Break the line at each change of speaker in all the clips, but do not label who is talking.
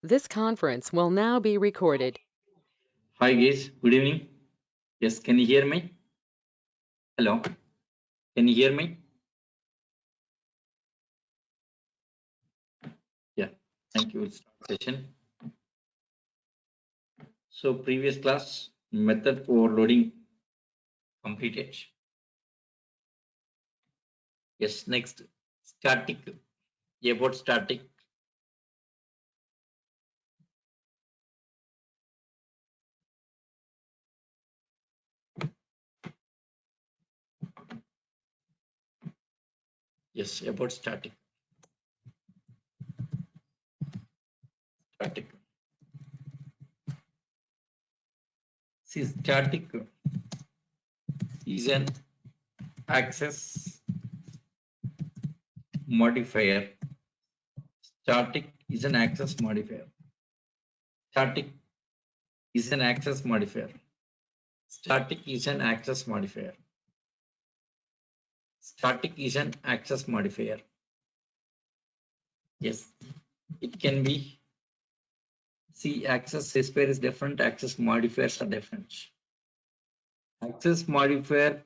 This conference will now be recorded.
Hi guys, good evening. Yes, can you hear me? Hello, can you hear me? Yeah, thank you. Start session. So previous class method overloading completed. Yes, next static. About static. Yes, about static. Static. See, static is an access modifier. Static is an access modifier. Static is an access modifier. Static is an access modifier. Static is an access modifier. Yes, it can be. See, access space is different, access modifiers are different. Access modifier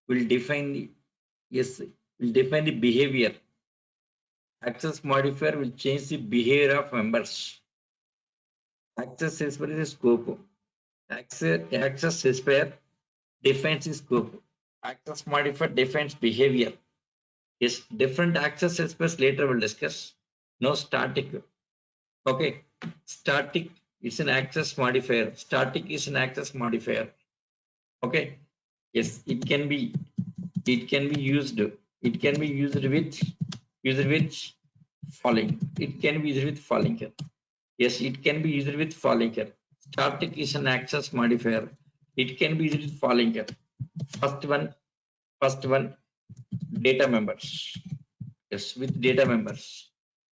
will define the, yes, will define the behavior. Access modifier will change the behavior of members. Access space is a scope. Access space defines the scope. Access modifier defines behavior. Yes, different access space later we'll discuss. No static. Okay, static is an access modifier. Static is an access modifier. Okay, yes, it can be used. It can be used with falling. It can be used with falling here. Yes, it can be used with falling here. Static is an access modifier. It can be used with falling here. First one, data members. Yes, with data members.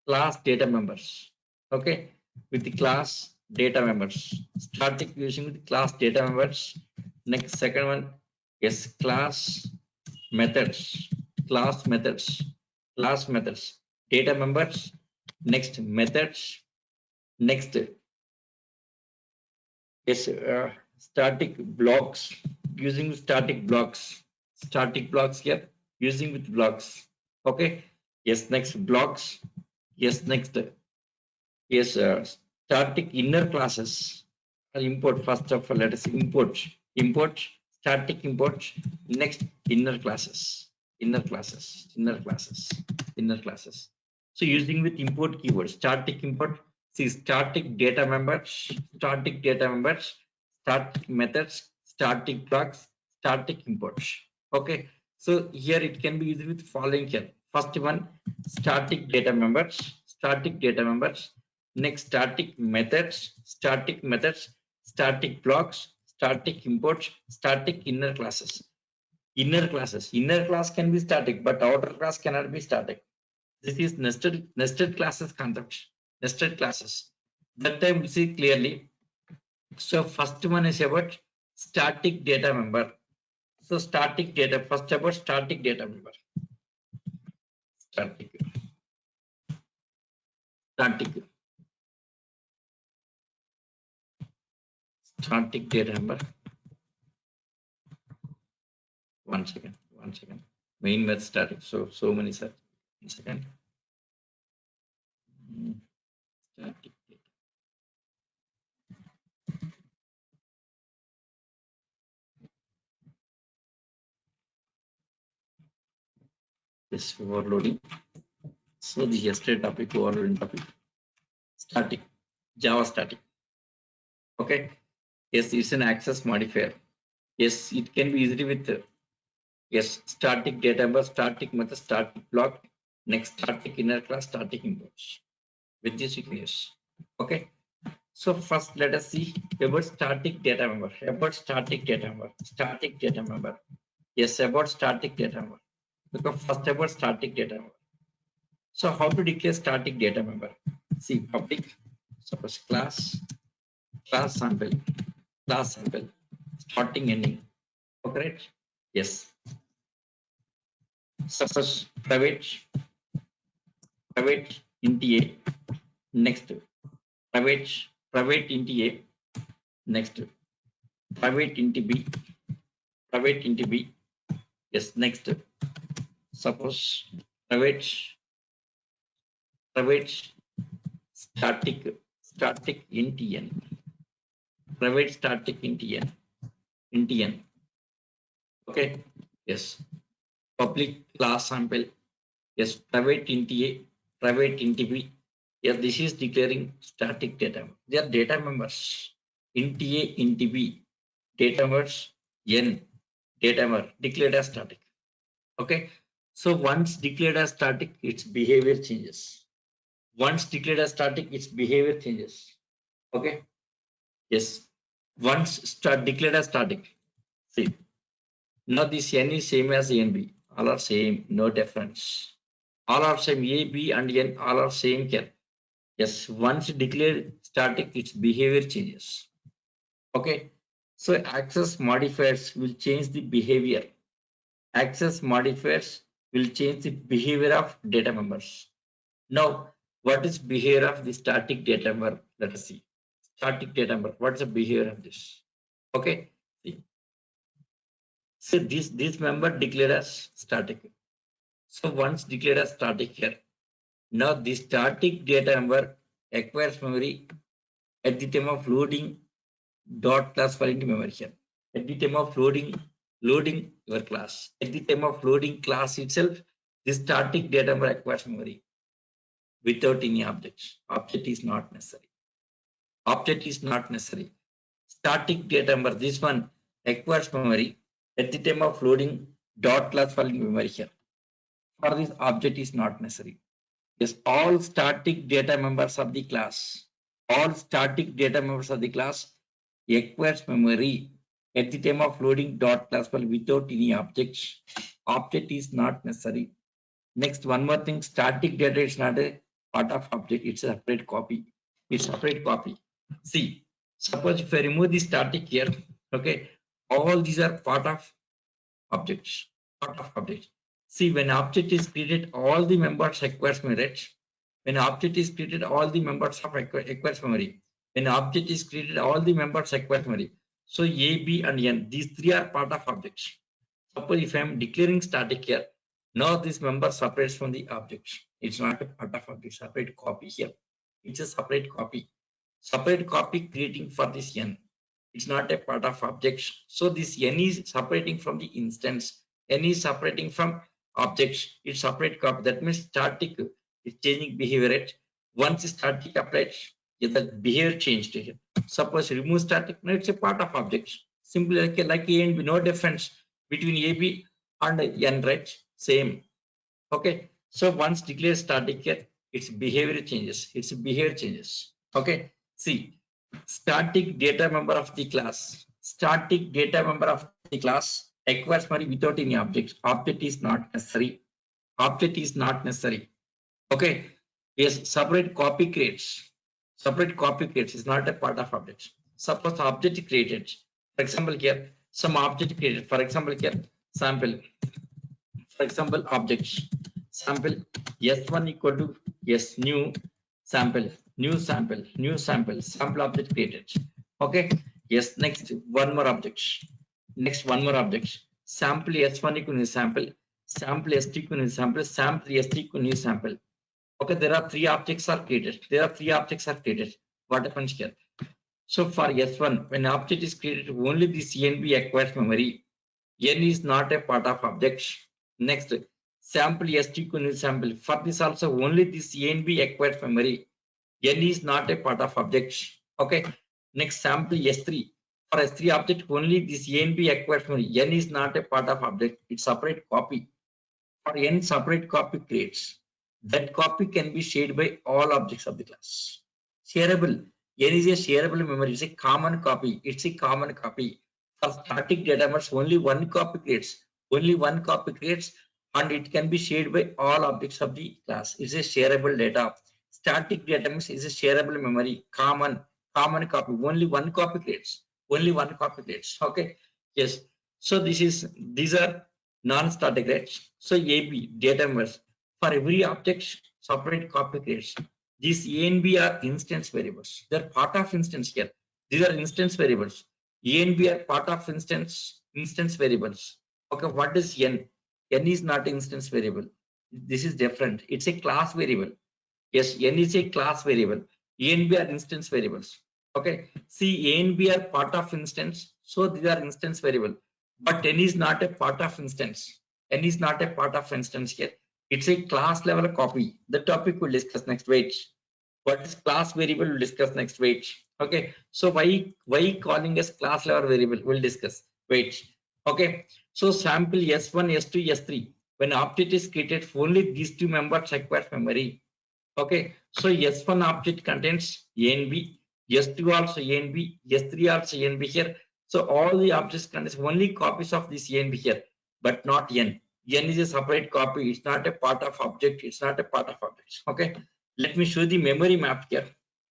Class data members. Okay, with the class data members. Static using with class data members. Next, second one, yes, class methods. Class methods. Data members. Next, methods. Next, yes, static blocks. Using static blocks. Static blocks here. Using with blocks. Okay. Yes, next blocks. Yes, next. Yes, static inner classes. Import first of all. Let us import static import. Next, inner classes. Inner classes. So using with import keyword, static import. See, static data members, static methods, static blocks, static imports. Okay. So here it can be used with following here. First one, static data members, next static methods, static blocks, static imports, static inner classes. Inner class can be static, but outer class cannot be static. This is nested classes concept. Nested classes. That time we see clearly. So first one is about static data member. So static data, first about static data member. Static, static, static data member. One second. Main method static. So many sir. 1 second. Static data. This overloading. So the yesterday topic, overloading topic. Static. Java static. Okay. Yes, it's an access modifier. Yes, it can be easily with yes, static data member, static method, static block, next static inner class, static imports. With this you can use. Okay. So first let us see about static data member. Static data member. Yes, about static data member. Because first about static data member. So how to declare static data member? See, public, suppose class sample, starting ending. Correct? Yes. Suppose private int a, next private int A. Next, private int B. Private int B. Yes, next. Suppose private static int n. Private static int n. Okay. Yes. Public class sample. Yes. Private int A. Private int B. Yes. This is declaring static data. They are data members. Int A, int B. Data members n. Data member declared as static. Okay. So once declared as static, its behavior changes. Once declared as static, its behavior changes. Okay. Yes. Once declared as static. See. Now this n is same as n b. All are same, no difference. All are same. A, B, and n all are same here. Yes. Once declared static, its behavior changes. Okay. So access modifiers will change the behavior. Access modifiers will change the behavior of data members. Now, what is behavior of the static data member? Let us see. Static data member. What's the behavior of this? Okay. See. So this member declared as static. So once declared as static here. Now the static data member acquires memory at the time of loading dot class file into memory here. At the time of loading your class. At the time of loading class itself, this static data member acquires memory without any objects. Object is not necessary. Object is not necessary. Static data member, this one acquires memory at the time of loading dot class file in memory here. For this object is not necessary. Yes, all static data members of the class, acquires memory at the time of loading dot class file without any objects. Object is not necessary. Next, one more thing, static data is not a part of object, it's a separate copy. It's separate copy. See, suppose if I remove the static here, okay, all these are part of objects. See, when object is created, all the members acquires memory. When object is created, all the members of acquires memory. When object is created, all the members acquires memory. So A, B, and N, these three are part of objects. Suppose if I am declaring static here, now this member separates from the object. It's not a part of object, separate copy here. It's a separate copy. Separate copy creating for this N. It's not a part of objects. So this N is separating from the instance. N is separating from objects. It's separate copy. That means static is changing behavior rate. Once static applied, the behavior changed here. Suppose remove static, now it's a part of objects. Simply like A and B, no difference between A, B and N, right? Same. Okay. So once declared static here, its behavior changes. Okay. See, static data member of the class. Acquires memory without any object. Object is not necessary. Okay. Yes, separate copy creates is not a part of object. Suppose object created. For example, here some object created. For example, here sample. For example, objects. Sample S1 equal to S new sample. Sample object created. Okay. Yes. Next one more object. Sample S1 equal to sample. Sample S2 equal to sample. Sample S3 equal to sample. Okay, there are three objects are created. What happens here? So for S1, when object is created, only the CNB acquires memory. N is not a part of objects. Next, sample S2 equal to sample. For this also, only the CNB acquires memory. N is not a part of objects. Okay. Next, sample S3. For S3 object, only the CNB acquires memory. N is not a part of object. It's separate copy. For N, separate copy creates. That copy can be shared by all objects of the class. Shareable. N is a shareable memory. It's a common copy. For static data members, only one copy creates. And it can be shared by all objects of the class. It's a shareable data. Static data means is a shareable memory. Common copy. Only one copy creates. Okay. Yes. So these are non-static, right? So AB data members. For every object, separate copy creates. These A and B are instance variables. They're part of instance here. These are instance variables. A and B are part of instance variables. Okay, what is N? N is not an instance variable. This is different. It's a class variable. Yes, N is a class variable. A and B are instance variables. Okay. See, A and B are part of instance, so these are instance variable. But N is not a part of instance. N is not a part of instance here. It's a class level copy. The topic we'll discuss next. Wait. What is class variable? We'll discuss next. Wait. Okay. So why calling as class level variable? We'll discuss. Wait. Okay. So sample S1, S2, S3. When object is created, only these two members require memory. Okay, so S1 object contains A and B, S2 also A and B, S3 also A and B here. So all the objects contains only copies of this A and B here, but not N. N is a separate copy. It's not a part of object. It's not a part of objects. Okay, let me show the memory map here.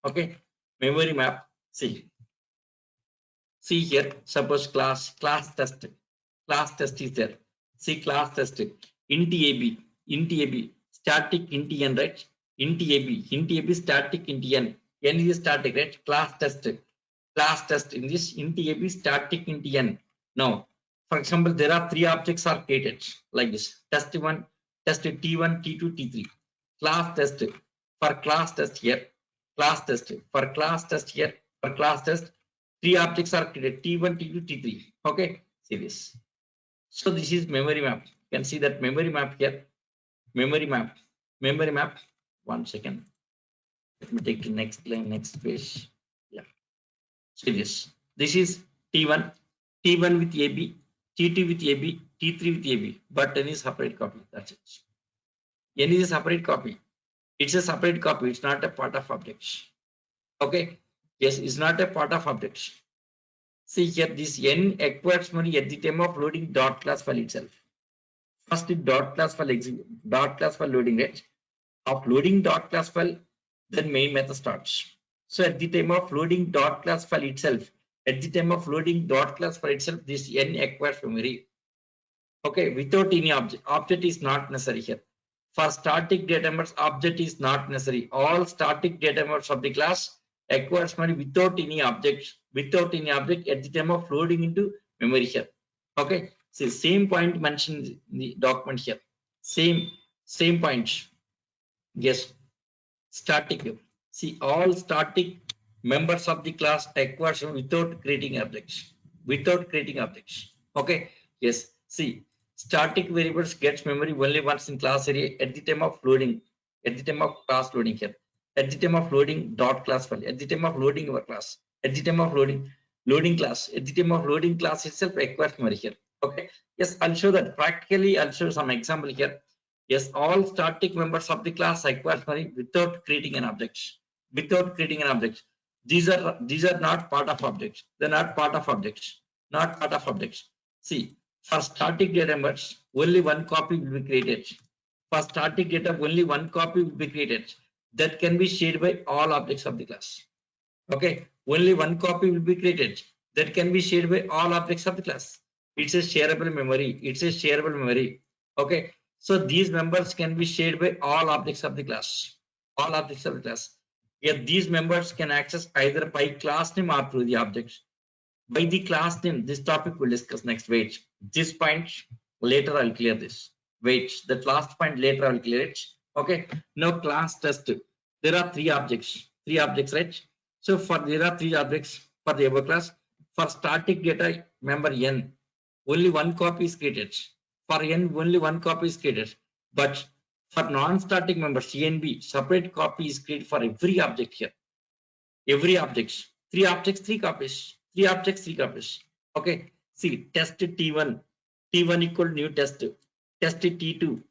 Okay, memory map. See here. Suppose class test is there. See class test int AB static int n, right? Int AB static int n is static, right? Class test in this int AB static int n. Now for example, there are three objects are created like this: test1, test t1, t2, t3. Class test for class test here, class test for class test here, for class test three objects are created: t1, t2, t3. Okay, see this. So this is memory map. You can see that memory map here. Memory map. One second. Let me take the next line, next page. Yeah. See this. This is T1, T1 with AB, T2 with AB, T3 with AB. But N is separate copy. That's it. N is a separate copy. It's a separate copy. It's not a part of objects. Okay. Yes, it's not a part of objects. See here, this N acquires memory at the time of loading dot class file itself. First, the dot class file loading, right? Of loading dot class file, then main method starts. So at the time of loading dot class file itself, this N acquires memory. Okay, without any object is not necessary here. For static data members, object is not necessary. All static data members of the class acquires memory without any object at the time of loading into memory here. Okay, see same point mentioned in the document here. Same point. Yes, static. See, all static members of the class acquires without creating objects. Okay. Yes. See, static variables gets memory only once in class area at the time of loading. At the time of class loading here. At the time of loading dot class file. At the time of loading your class. At the time of loading class. At the time of loading class itself acquires memory here. Okay. Yes, I'll show that practically. I'll show some example here. Yes, all static members of the class acquire memory without creating an object. These are not part of objects. They're not part of objects. See, for static data members, only one copy will be created. For static data, only one copy will be created. That can be shared by all objects of the class. Okay, only one copy will be created. That can be shared by all objects of the class. It's a shareable memory. Okay. So these members can be shared by all objects of the class. Yet these members can access either by class name or through the objects. By the class name, this topic we'll discuss next. Wait, this point later I'll clear this. Wait, that last point later I'll clear it. Okay. Now class test. There are three objects, right? So there are three objects for the above class. For static data member N, only one copy is created. For N, only one copy is created. But for non-static members C and B, separate copy is created for every object here. Every object. Three objects, three copies. Okay. See, test T1. T1 equal new test. Test T2.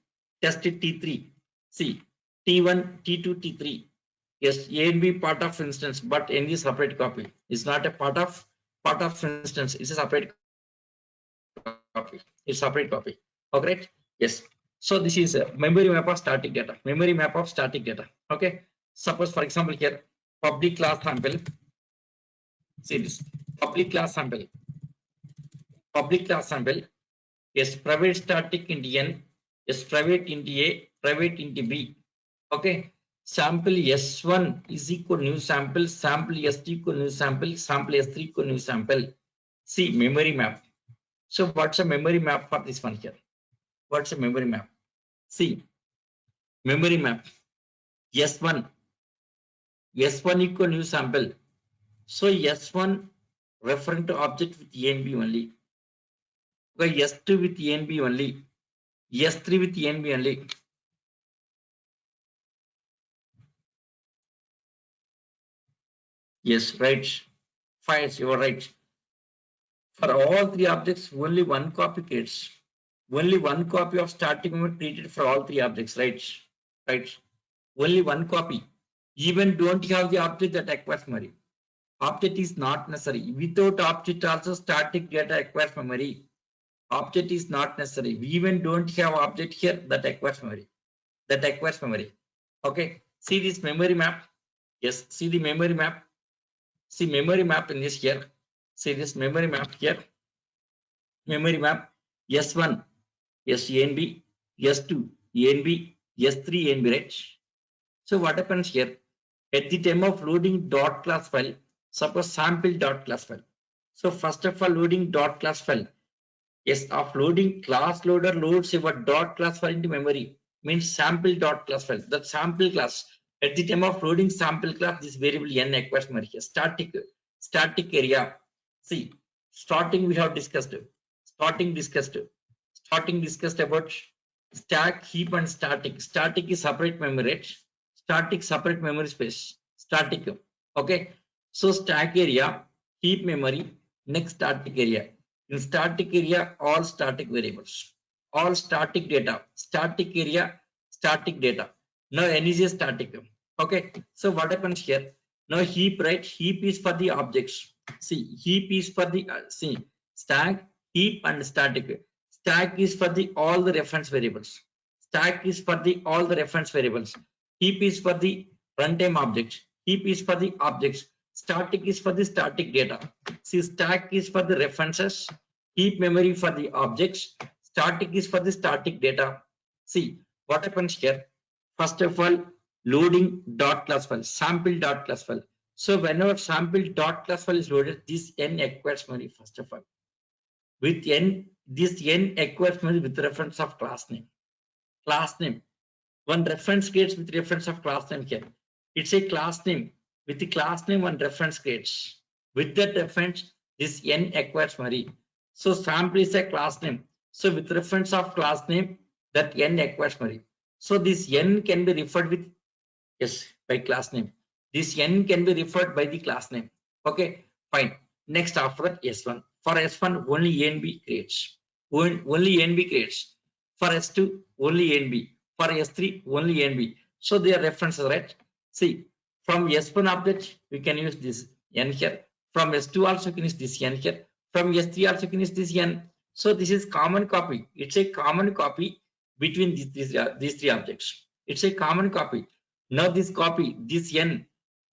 Test T3. See, T1, T2, T3. Yes, A and B part of instance, but N is separate copy. It's not a part of instance. It's a separate copy. Okay. Yes. So this is a memory map of static data. Okay. Suppose for example here, public class sample. See this public class sample. Yes, private static int N. Yes, private int A, private int B. Okay. sample S1 is equal new sample, sample S2 equal new sample, sample S3 equal new sample. See memory map. So what's a memory map for this one here? What's a memory map? See memory map S1 equal new sample. So S1 referring to object with A and B only. Okay, S2 with A and B only. S3 with A and B only. Yes, right. Fine, you are right. For all three objects, only one copy creates. Only one copy of static memory created for all three objects, right? Right. Only one copy. Even don't have the object that acquires memory. Object is not necessary. Without object also static data acquires memory. Object is not necessary. We even don't have object here that acquires memory. That acquires memory. Okay. See this memory map. Yes. See the memory map. See memory map in this here. See this memory map here. Memory map S1, S A and B, S2, A and B, S3, A and B, right? So what happens here? At the time of loading dot class file, suppose sample dot class file. So first of all, loading dot class file. Yes, of loading class loader loads your dot class file into memory. Means sample dot class file. That sample class. At the time of loading sample class, this variable n acquires memory here. Static area. See, starting we have discussed. Starting discussed about stack, heap, and static. Static is separate memory, right? Static separate memory space. Static. Okay. So stack area, heap memory, next static area. In static area, all static variables, all static data, static area, static data. Now n is a static. Okay. So what happens here? Now heap, right? Heap is for the objects. See, heap is for the see stack, heap, and static. Stack is for the all the reference variables. Stack is for the all the reference variables. Heap is for the runtime objects. Heap is for the objects. Static is for the static data. See, stack is for the references. Heap memory for the objects. Static is for the static data. See what happens here. First of all, loading dot class file, sample dot class file. So whenever sample dot class file is loaded, this n acquires memory first of all. With n, this n acquires memory with reference of class name. Class name. One reference creates with reference of class name here. It's a class name. With the class name, one reference creates. With that reference, this n acquires memory. So sample is a class name. So with reference of class name, that n acquires memory. So this n can be referred with yes by class name. This n can be referred by the class name. Okay, fine. Next after that S1. For S1 only A and B creates. Only A and B creates. For S2 only A and B. For S3 only A and B. So they are references, right? See, from S1 object we can use this n here. From S2 also you can use this n here. From S3 also you can use this n. So this is common copy. It's a common copy between these three objects. It's a common copy. Now this copy, this n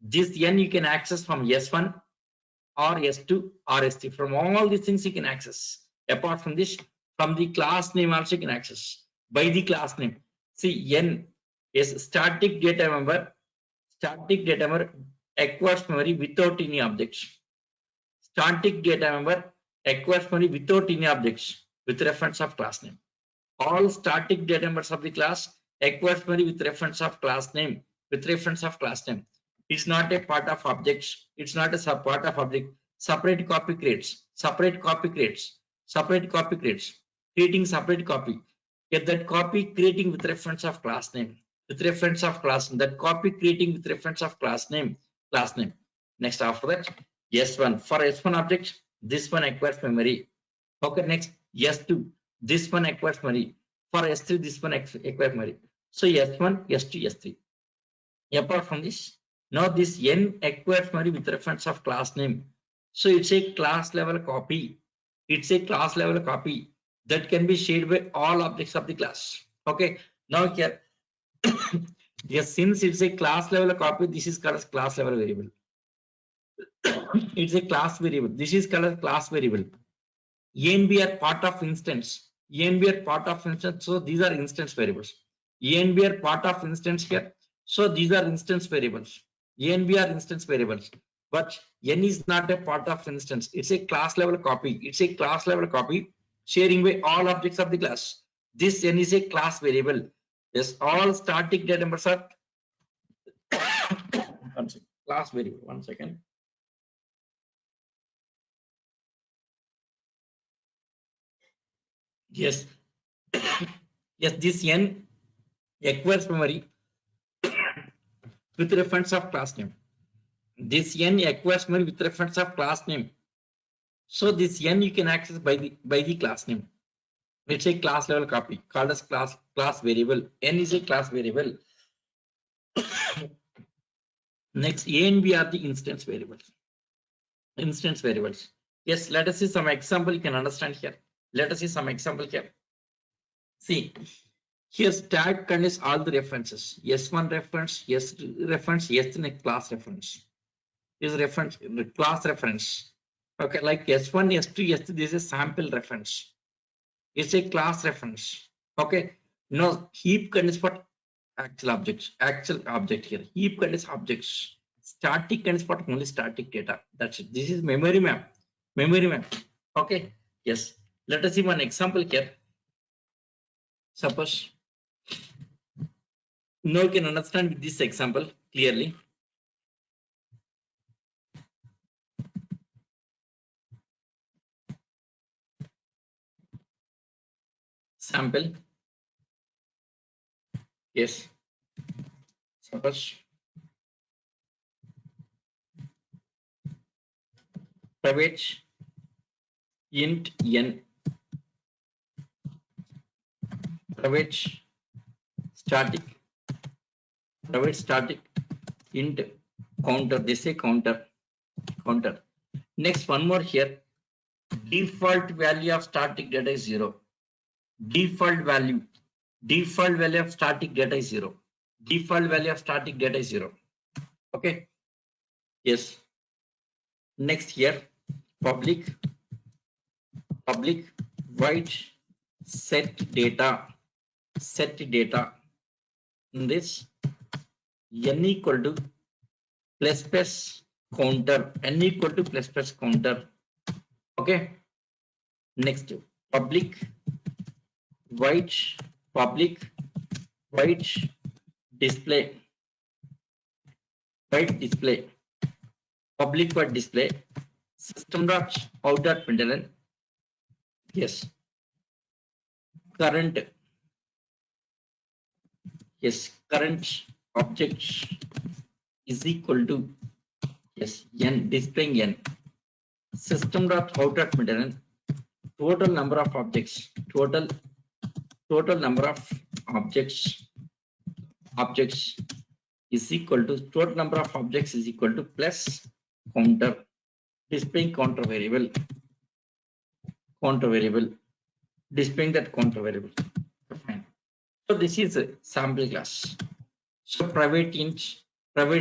you can access from S1 or S2 or S3. From all these things you can access. Apart from this, from the class name also you can access. By the class name. See, n is static data member. Static data member acquires memory without any objects. Static data member acquires memory without any objects with reference of class name. All static data members of the class acquires memory with reference of class name. With reference of class name. It's not a part of objects. It's not a part of object. Separate copy creates. Separate copy creates. Separate copy creates. Creating separate copy. Get that copy creating with reference of class name. With reference of class name. That copy creating with reference of class name. Class name. Next after that, S1. For S1 object, this one acquires memory. Okay, next S2. This one acquires memory. For S3, this one acquires memory. So S1, S2, S3. Apart from this, now this n acquires memory with reference of class name. So it's a class level copy. It's a class level copy that can be shared by all objects of the class. Okay. Now here, yes, since it's a class level copy, this is called as class level variable. It's a class variable. This is called as class variable. A and B are part of instance. A and B are part of instance. So these are instance variables. A and B are part of instance here. So these are instance variables. A and B are instance variables, but N is not a part of instance. It's a class level copy. It's a class level copy sharing by all objects of the class. This N is a class variable. Yes, all static data members are class variable. 1 second. Yes, yes, this N acquires memory with reference of class name. This N acquires memory with reference of class name. So this N you can access by the class name. It's a class level copy called as class variable. N is a class variable. Next, A and B are the instance variables. Instance variables. Yes, let us see some example you can understand here. Let us see some example here. See, here stack contains all the references. S1 reference, S2 reference, S3 class reference. Is reference class reference. Okay, like S1, S2, S3, this is a sample reference. It's a class reference. Okay. Now heap contains what actual object here. Heap contains objects. Static contains what only static data. That's it. This is memory map. Memory map. Okay. Yes. Let us see one example here. Suppose now you can understand with this example clearly. Sample. Yes. Suppose private int n, private static int counter. This is counter. Next, one more here. Default value of static data is 0. Default value of static data is 0. Default value of static data is 0. Okay. Yes. Next here, public void set data in this n equal to plus counter, n equal to plus counter. Okay. Next, public void display public void display system dot out dot println. Yes, current object is equal to n, displaying n, system dot out dot println total number of objects, total number of objects is equal to total number of objects is equal to plus counter, displaying counter variable, displaying that counter variable. Fine. So this is a sample class. So private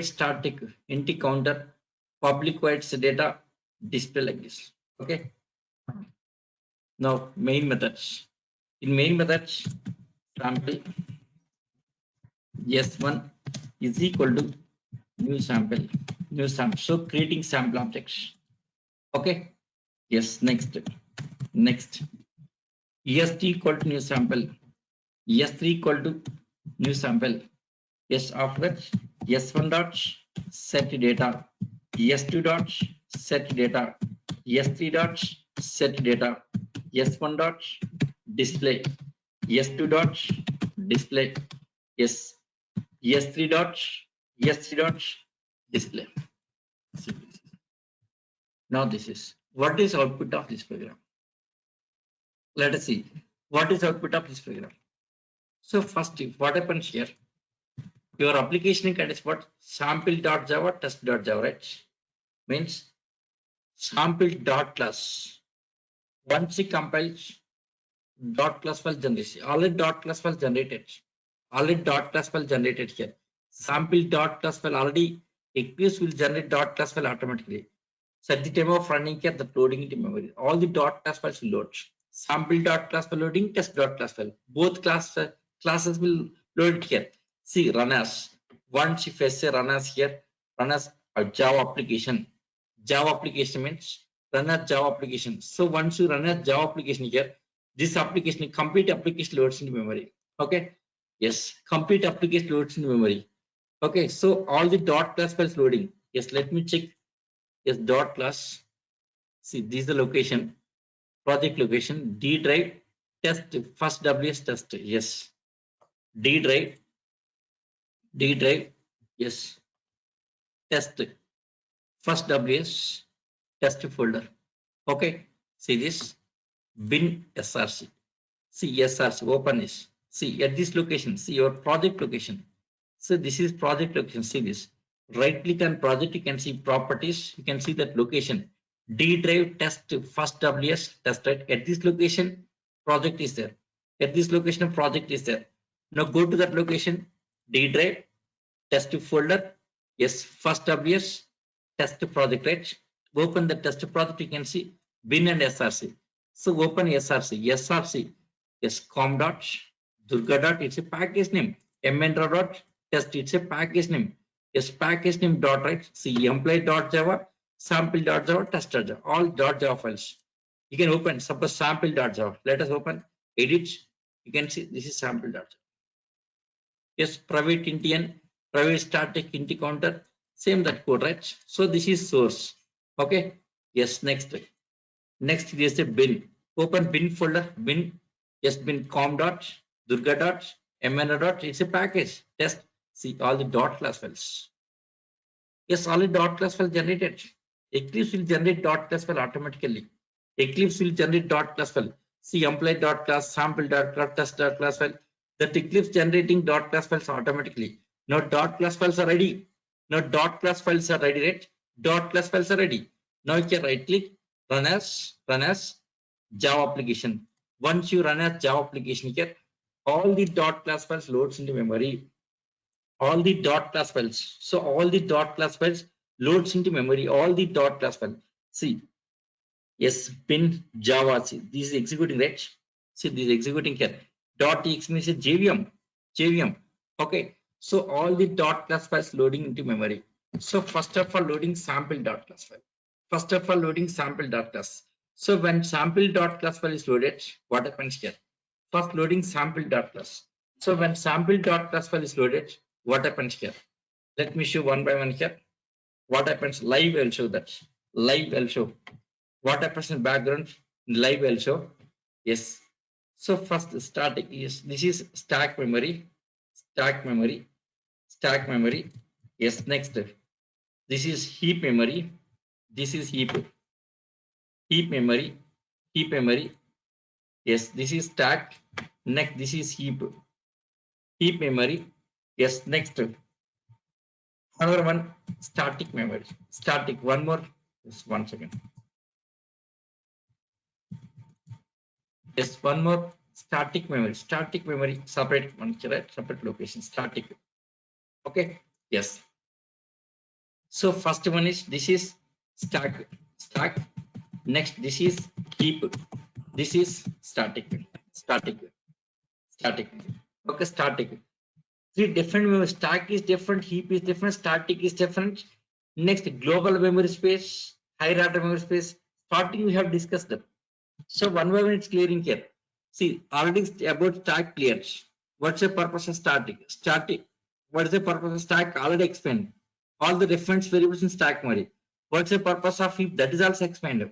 static int counter, public void data, display like this. Okay. Now main methods. In main methods, sample S1 is equal to new sample. So creating sample objects. Okay. Yes. Next. ES2 equal to new sample. ES3 equal to new sample. Yes. After that, S1 dot set data. ES2 dot set data. ES3 dot set data. S1 dot display. ES2 dot display. Yes. ES3 dot display. Now this is what is output of this program. Let us see what is output of this program. So first, what happens here? Your application contains what? Sample.java, test.java, right? Means sample.class. Once it compiles, dot class file generation. Already dot class file generated. Here. Sample.class file already Eclipse will generate dot class file automatically. So at the time of running here, the loading into memory, all the dot class files will load. Sample.class file loading, test.class file. Both classes will load it here. See, run as Once if I say run as here, run as a Java application. Java application means run as Java application. So once you run as Java application here, this application, complete application loads into memory. Okay. Yes, complete application loads into memory. Okay, so all the dot class files loading. Yes, let me check. Yes, dot class. See, this is the location, project location, D drive, test, first WS test. Yes, D drive, D drive. Yes, test, first WS test folder. Okay, see this bin SRC. See SRC, open this. See at this location, see your project location. So this is project location. See this. Right click on project, you can see properties. You can see that location. D drive test first WS test, right? At this location, project is there. At this location, project is there. Now go to that location, D drive test folder. Yes, first WS test project, right? Open the test project. You can see bin and SRC. So open SRC. SRC. Yes, com dot Durga dot. It's a package name. mn dot test. It's a package name. Yes, package name dot, right? See employee dot Java, sample dot Java, tester Java, all dot Java files. You can open suppose sample dot Java. Let us open edit. You can see this is sample dot Java. Yes, private Indian, private static int counter, same that code, right? So this is source. Okay. Yes, next. Next is a bin. Open bin folder, bin, yes, bin com dot, Durga dot, mn dot, it's a package. Test, see all the dot class files. Yes, all the dot class file generated. Eclipse will generate dot class file automatically. Eclipse will generate dot class file. See employee dot class, sample dot class, test dot class file. That Eclipse generating dot class files automatically. Now dot class files are ready. Now dot class files are ready, right? Dot class files are ready. Now you can right click, run as Java application. Once you run as Java application here, all the dot class files loads into memory. All the dot class files. So all the dot class files loads into memory. All the dot class files. See, yes, bin Java. See, this is executing, right? See, this is executing here. Dot ex means a JVM. JVM. Okay. So all the dot class files loading into memory. So first of all, loading sample dot class file. First of all, loading sample dot class. So when sample dot class file is loaded, what happens here? First loading sample dot class. So when sample dot class file is loaded, what happens here? Let me show one by one here. What happens live? I'll show that. Live I'll show. What happens in background? Live I'll show. Yes. So first static is this is stack memory. Stack memory. Stack memory. Yes. Next. This is heap memory. This is heap. Heap memory. Heap memory. Yes. This is stack. Next. This is heap. Heap memory. Yes. Next. Another one, static memory. Static. One more. Just 1 second. Yes, one more. Static memory. Static memory. Separate one, right? Separate location. Static. Okay. Yes. So first one is this is stack. Stack. Next, this is heap. This is static. Static. Static. Okay. Static. Three different memory. Stack is different. Heap is different. Static is different. Next, global memory space, higher order memory space. Starting we have discussed them. So one by one it's clearing here. See, already about stack cleared. What's the purpose of static? Static. What is the purpose of stack? Already explained. All the reference variables in stack memory. What's the purpose of heap? That is also explained.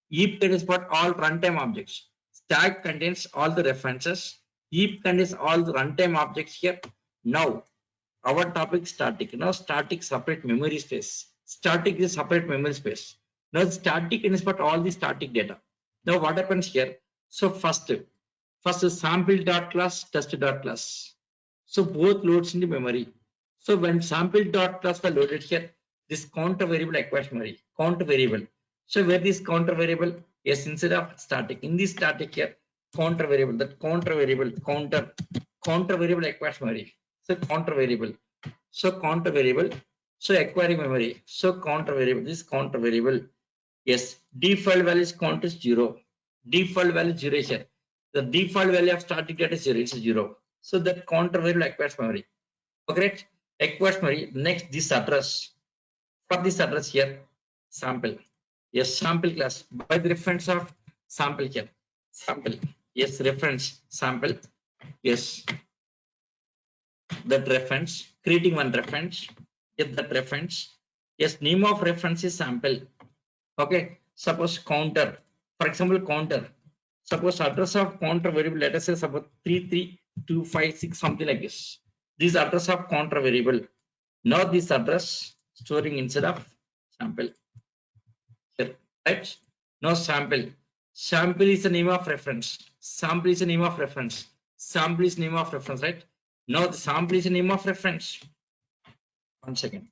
Heap contains what? All runtime objects. Stack contains all the references. Heap contains all the runtime objects here. Now, our topic static. Now static separate memory space. Static is separate memory space. Now static is but all the static data. Now what happens here? So first sample dot class, test dot class. So both loads into memory. So when sample dot class were loaded here, this counter variable acquires memory. Counter variable. So where this counter variable? Yes, instead of static. In this static here, counter variable. That counter variable counter variable acquires memory. So counter variable. So counter variable. So acquiring memory. So counter variable. This counter variable. Yes. Default value is count is 0. Default value is 0 here. The default value of static data is 0. It's 0. So that counter variable acquires memory. Okay. request memory. Next, this address. For this address here, sample. Yes, sample class by the reference of sample here. Sample. Yes, reference sample. Yes, that reference. Creating one reference. Get that reference. Yes, name of reference is sample. Okay. Suppose counter. For example, counter. Suppose address of counter variable. Let us say suppose 33256 something like this. This address of counter variable. Now this address storing instead of sample. Here, right? No sample. Sample is the name of reference. Sample is the name of reference. Sample is name of reference, right? Now the sample is the name of reference. 1 second.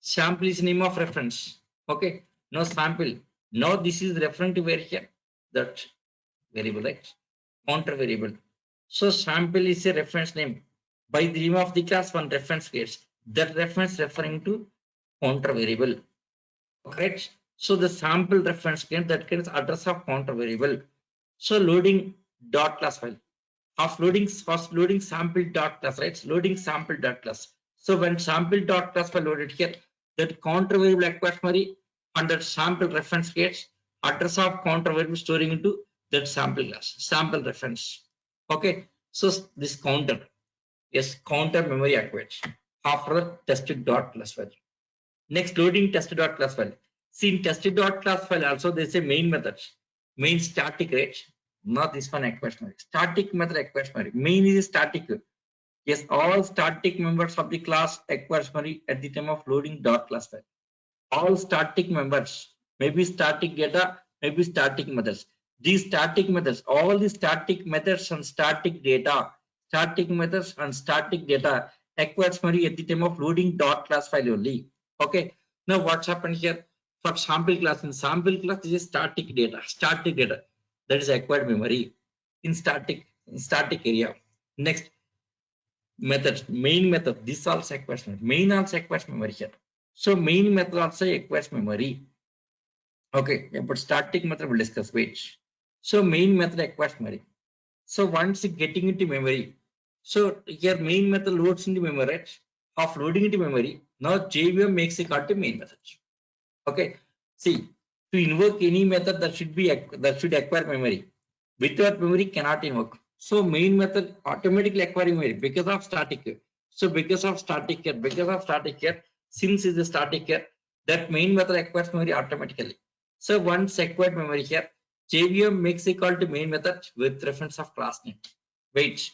Sample is name of reference. Okay. Now sample. Now this is referring to where here? That variable, right? Counter variable. So sample is a reference name. By the name of the class, one reference gets. That reference referring to counter variable. Correct. So the sample reference gets that gets address of counter variable. So loading dot class file. Of loading first loading sample dot class, right? Loading sample dot class. So when sample dot class file loaded here, that counter variable acquires memory and that sample reference gets address of counter variable storing into that sample class, sample reference. Okay. So this counter, yes, counter memory acquires after the tested dot class file. Next, loading tested dot class file. See in tested dot class file also there is a main method, main static, right? Not this one acquires memory. Static method acquires memory. Main is static. Yes, all static members of the class acquires memory at the time of loading dot class file. All static members, maybe static data, maybe static methods. These static methods, all the static methods and static data, static methods and static data acquires memory at the time of loading dot class file only. Okay. Now what's happened here? For sample class, in sample class, this is static data that is acquired memory in static area. Next method, main method, this also acquires memory. Main also acquires memory here. So main method also acquires memory. Okay, but static method we'll discuss. Wait. So main method acquires memory. So once getting into memory, so here main method loads into memory, right? Of loading into memory, now JVM makes a call to main method. Okay, see, to invoke any method that should acquire memory. Without memory cannot invoke. So main method automatically acquiring memory because of static here. So because of static here, since is the static here, that main method acquires memory automatically. So once acquired memory here, JVM makes a call to main method with reference of class name. Wait,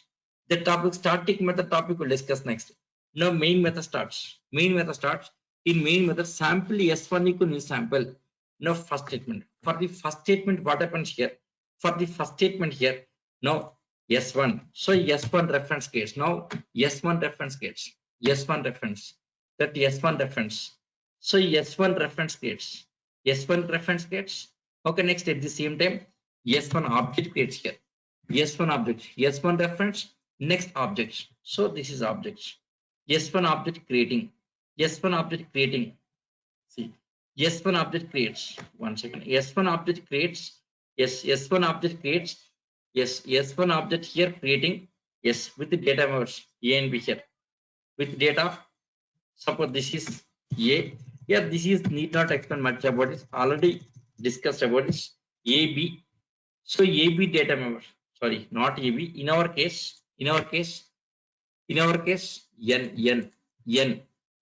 the topic static method topic we'll discuss next. Now main method starts. Main method starts. In main method, sample S1 equal new sample. Now first statement. For the first statement, what happens here? For the first statement here, now S1. So S1 reference gets. Now S1 reference gets. S1 reference. That S1 reference. So S1 reference gets. S1 reference gets. Okay, next at the same time, S1 object creates here. S1 object. S1 reference. Next object. So this is objects. S1 object creating. S1 object creating. See, S1 object creates. 1 second. S1 object creates. Yes, S1 object creates. Yes, S1 object here creating. Yes, with the data members A and B here. With data, suppose this is A. Yeah, this is need not explain much about it. Already discussed about this. AB. So AB data member. Sorry, not AB. In our case, N.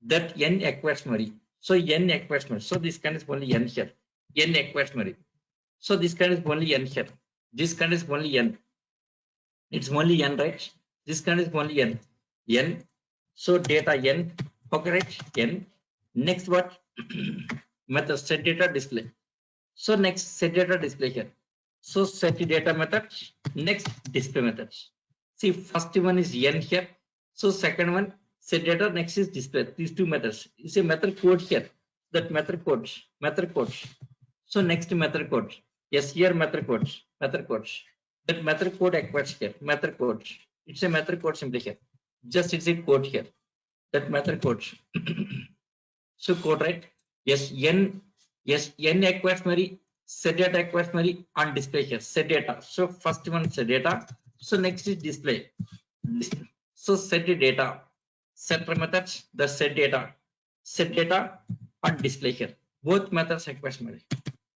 That N acquires memory. So N acquires memory. So this kind is only N here. N acquires memory. So this kind is only N here. This kind is only N. It's only N, right? This kind is only N. N. So data N. Okay, right? N. Next what? Method set data display. So next set data display here. So set data method. Next display methods. See, first one is N here. So second one set data. Next is display. These two methods. You see method code here. That method codes. So next method code. Yes, here method codes. That method code acquires here. Method codes. It's a method code simply here. Just it's a code here. That method codes. So code, right? Yes, N acquires memory. Set data acquires memory on display here. Set data. So first one set data. So next is display. So set data. Setter methods, the set data and display here. Both methods request memory.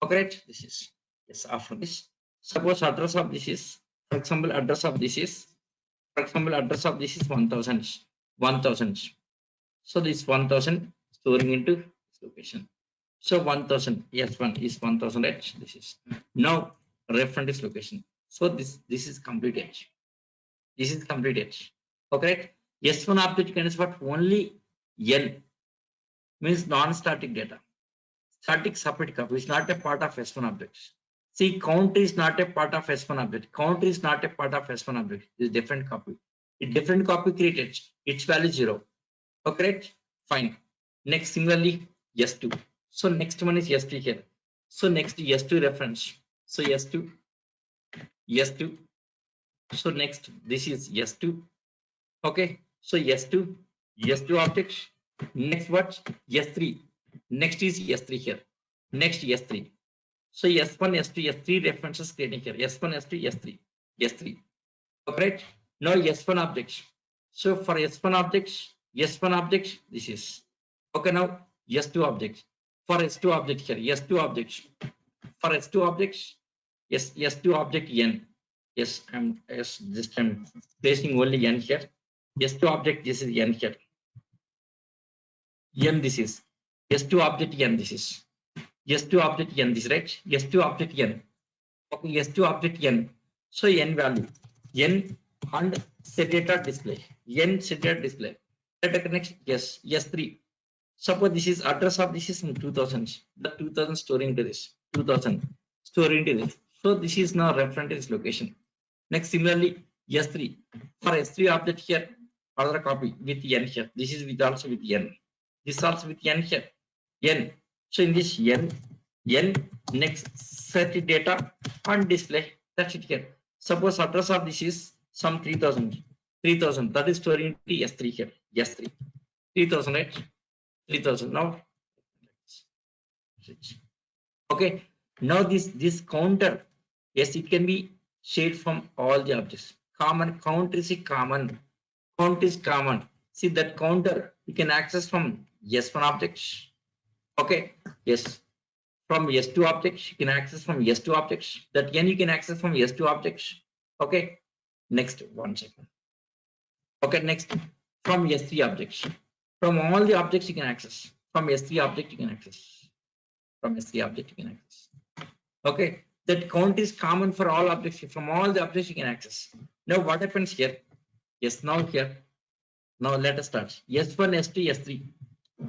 Okay, right? This is yes. After this, suppose address of this is, for example, address of this is 1000. 1000. So this 1000 storing into this location. So 1000 S1 is 1000 H. This is now reference this location. So this is complete H. This is complete H. Okay, right? S1 object can what only N means non-static data. Static separate copy is not a part of S1 object. See, count is not a part of S1 object. Count is not a part of S1 object. It is different copy. A different copy created. Its value 0. Okay, right? Fine. Next, similarly, S2. So next one is S2 here. So next S2 reference. So S2. So next this is S2. Okay. So S2 object. Next what? S3. Next is S3 here. Next S3. So S1, S2, S3 references creating here. S1, S2, S3, S3. Okay, right? Now S1 objects. So for S1 objects, this is. Okay, now S2 objects. For S2 object here, S2 objects. For S2 objects, yes, S2 object N. Yes, I'm placing only N here. S2 object, this is N here. N this is. S2 object N this is. S2 object N this, right? S2 object N. Okay, S2 object N. So N value. N and set data display. N set data display. Data next, yes, S3. Suppose this is address of this is in 2000. The 2000 storing to this. 2000 storing to this. So this is now reference to this location. Next, similarly, S3. For S3 object here, other copy with N here. This is with also with N. This also with N here. N. So in this N next set data and display. That's it here. Suppose address of this is some 3000. That is storing to S3 here. S3. 3000, right? 3000 now. Okay. Now this counter, yes, it can be shared from all the objects. Common count is a common. Count is common. See that counter you can access from S1 objects. Okay. Yes. From S2 objects, you can access from S2 objects. That N you can access from S2 objects. Okay. Next, 1 second. Okay, next from S3 objects. From all the objects you can access. From S3 object you can access. From S3 object you can access. Okay, that count is common for all objects. From all the objects you can access. Now what happens here? Yes, now here. Now let us start. S1, S2, S3.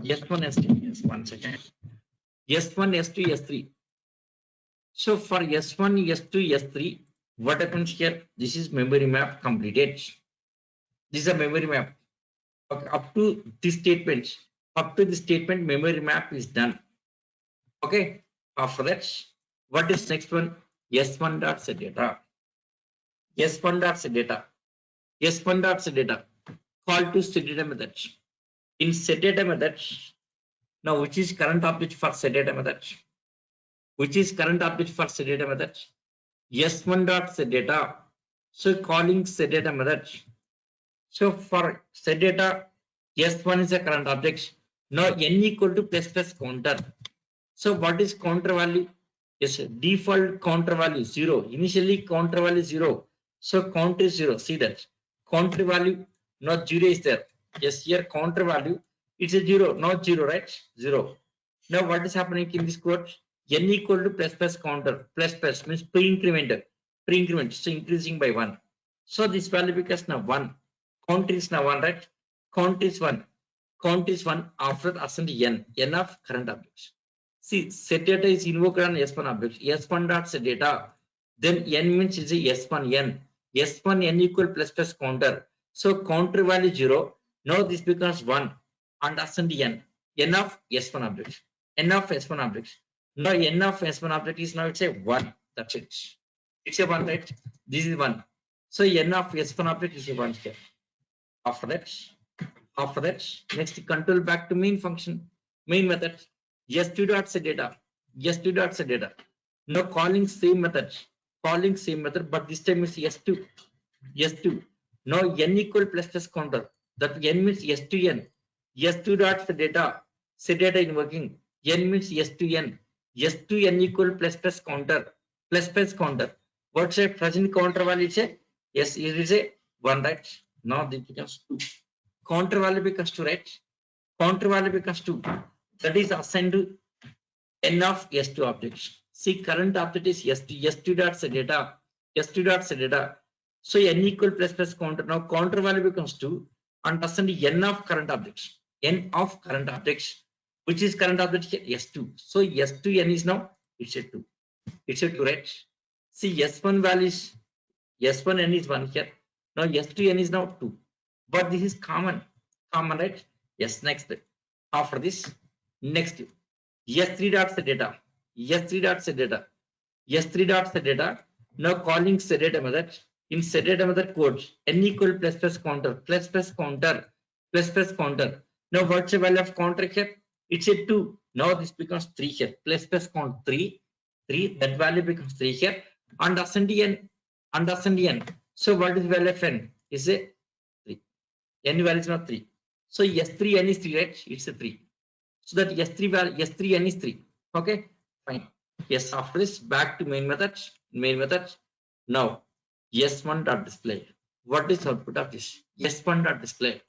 S1, S2. Yes, 1 second. S1, S2, S3. So for S1, S2, S3, what happens here? This is memory map completed. This is a memory map. Okay, up to this statement. Up to the statement, memory map is done. Okay. After that, what is next one? S1 dot set data. S1 dot set data. S1 dot set data. Call to set data method. In set data method, now which is current object for set data method? Which is current object for set data method? S1 dot set data. So calling set data method. So for set data, S1 is a current object. Now N equal to plus counter. So what is counter value? Yes, default counter value 0. Initially counter value 0. So count is 0. See that counter value not 0 is there. Yes, here counter value it's a 0, not 0, right? 0. Now what is happening in this code? N equal to plus counter. Plus means pre-increment. So increasing by 1. So this value becomes now 1. Count is now 1, right? Count is 1. Count is 1 after ascend N of current objects. See, set data is invoked on S1 object. S1 dot set data. Then N means is a S1 N. S1 N equal plus counter. So counter value 0. Now this becomes 1 and ascend N. N of S1 object. N of S1 object. Now N of S1 object is now it's a 1. That's it. It's a 1, right? This is 1. So N of S1 object is a 1 here. After that, next control back to main function, main method. S2 dot set data. S2 dot set data. Now calling same method, but this time is S2. Now N equal plus counter. That n means S to n. S2 dot the data. Set data in working. N means S to n. S to n equal plus plus counter. Plus plus counter. What's a present counter value? Yes, it is a 1, right? Now this becomes 2. Counter value becomes 2, right? Counter value becomes 2. That is assigned to n of S2 objects. See, current object is S2. S2 dot set data. S2 dot set data. So n equal plus plus counter. Now counter value becomes 2 and assigned to n of current objects. N of current objects, which is current object here S2. So S2 n is now it's a 2. It's a 2, right? See, S1 value is S1 n is 1 here. Now S2 n is now 2. But this is common, right? Yes, next. After this, next S3 dot set data. S3 dot set data. S3 dot set data. Now calling set data method. In set data method code, n equal plus plus counter, plus plus counter, plus plus counter. Now what's the value of counter here? It's a 2. Now this becomes 3 here. Plus plus count 3. That value becomes 3 here. And ascending n. And ascending n. So what is value of n? Is a 3. N value is not 3. So S3 n is 3, right? It's a 3. So that S3 value, S3 n is 3. Okay, fine. Yes, after this, back to main method. Now S1 dot display. What is output of this? S1 dot display.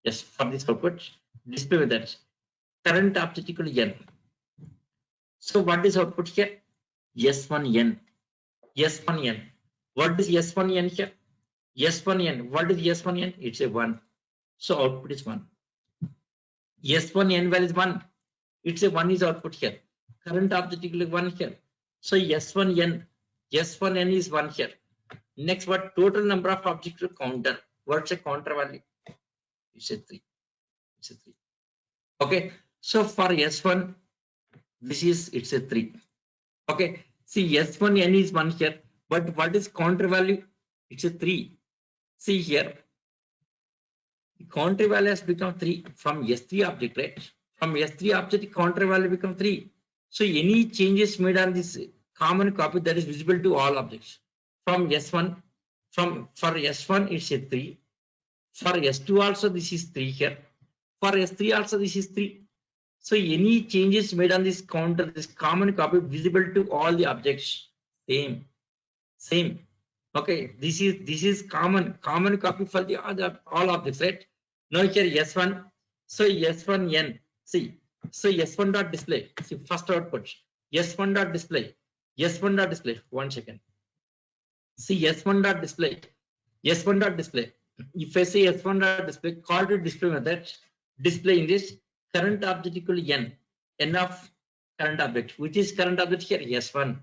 Yes, for this output, display method. Current object equal to n. So what is output here? S1n. S1n. What is S1n here? S1n. What is S1n? It's a 1. So output is 1. S1n value is 1. It's a 1 is output here. Current object equal to 1 here. So S1n. S1n is 1 here. Next, what total number of objects to counter? What's a counter value? It's a 3. It's a 3. Okay. So for S1, it's a 3. Okay. See, S1n is 1 here. But what is counter value? It's a 3. See here. The counter value has become 3 from S3 object, right? From S3 object, counter value become 3. So any changes made on this common copy that is visible to all objects. From S1, for S1 it's a 3. For S2 also this is 3 here. For S3 also this is 3. So any changes made on this counter, this common copy visible to all the objects, same. Okay, this is common copy for the other all objects, right? Now here S1, so S1n. See, so S1 dot display. See, first output. S1 dot display. S1 dot display. 1 second. See, S1 dot display. S1 dot display. If I say S1 dot display, call to display method, display in this current object equal to n. N of current object. Which is current object here? S1.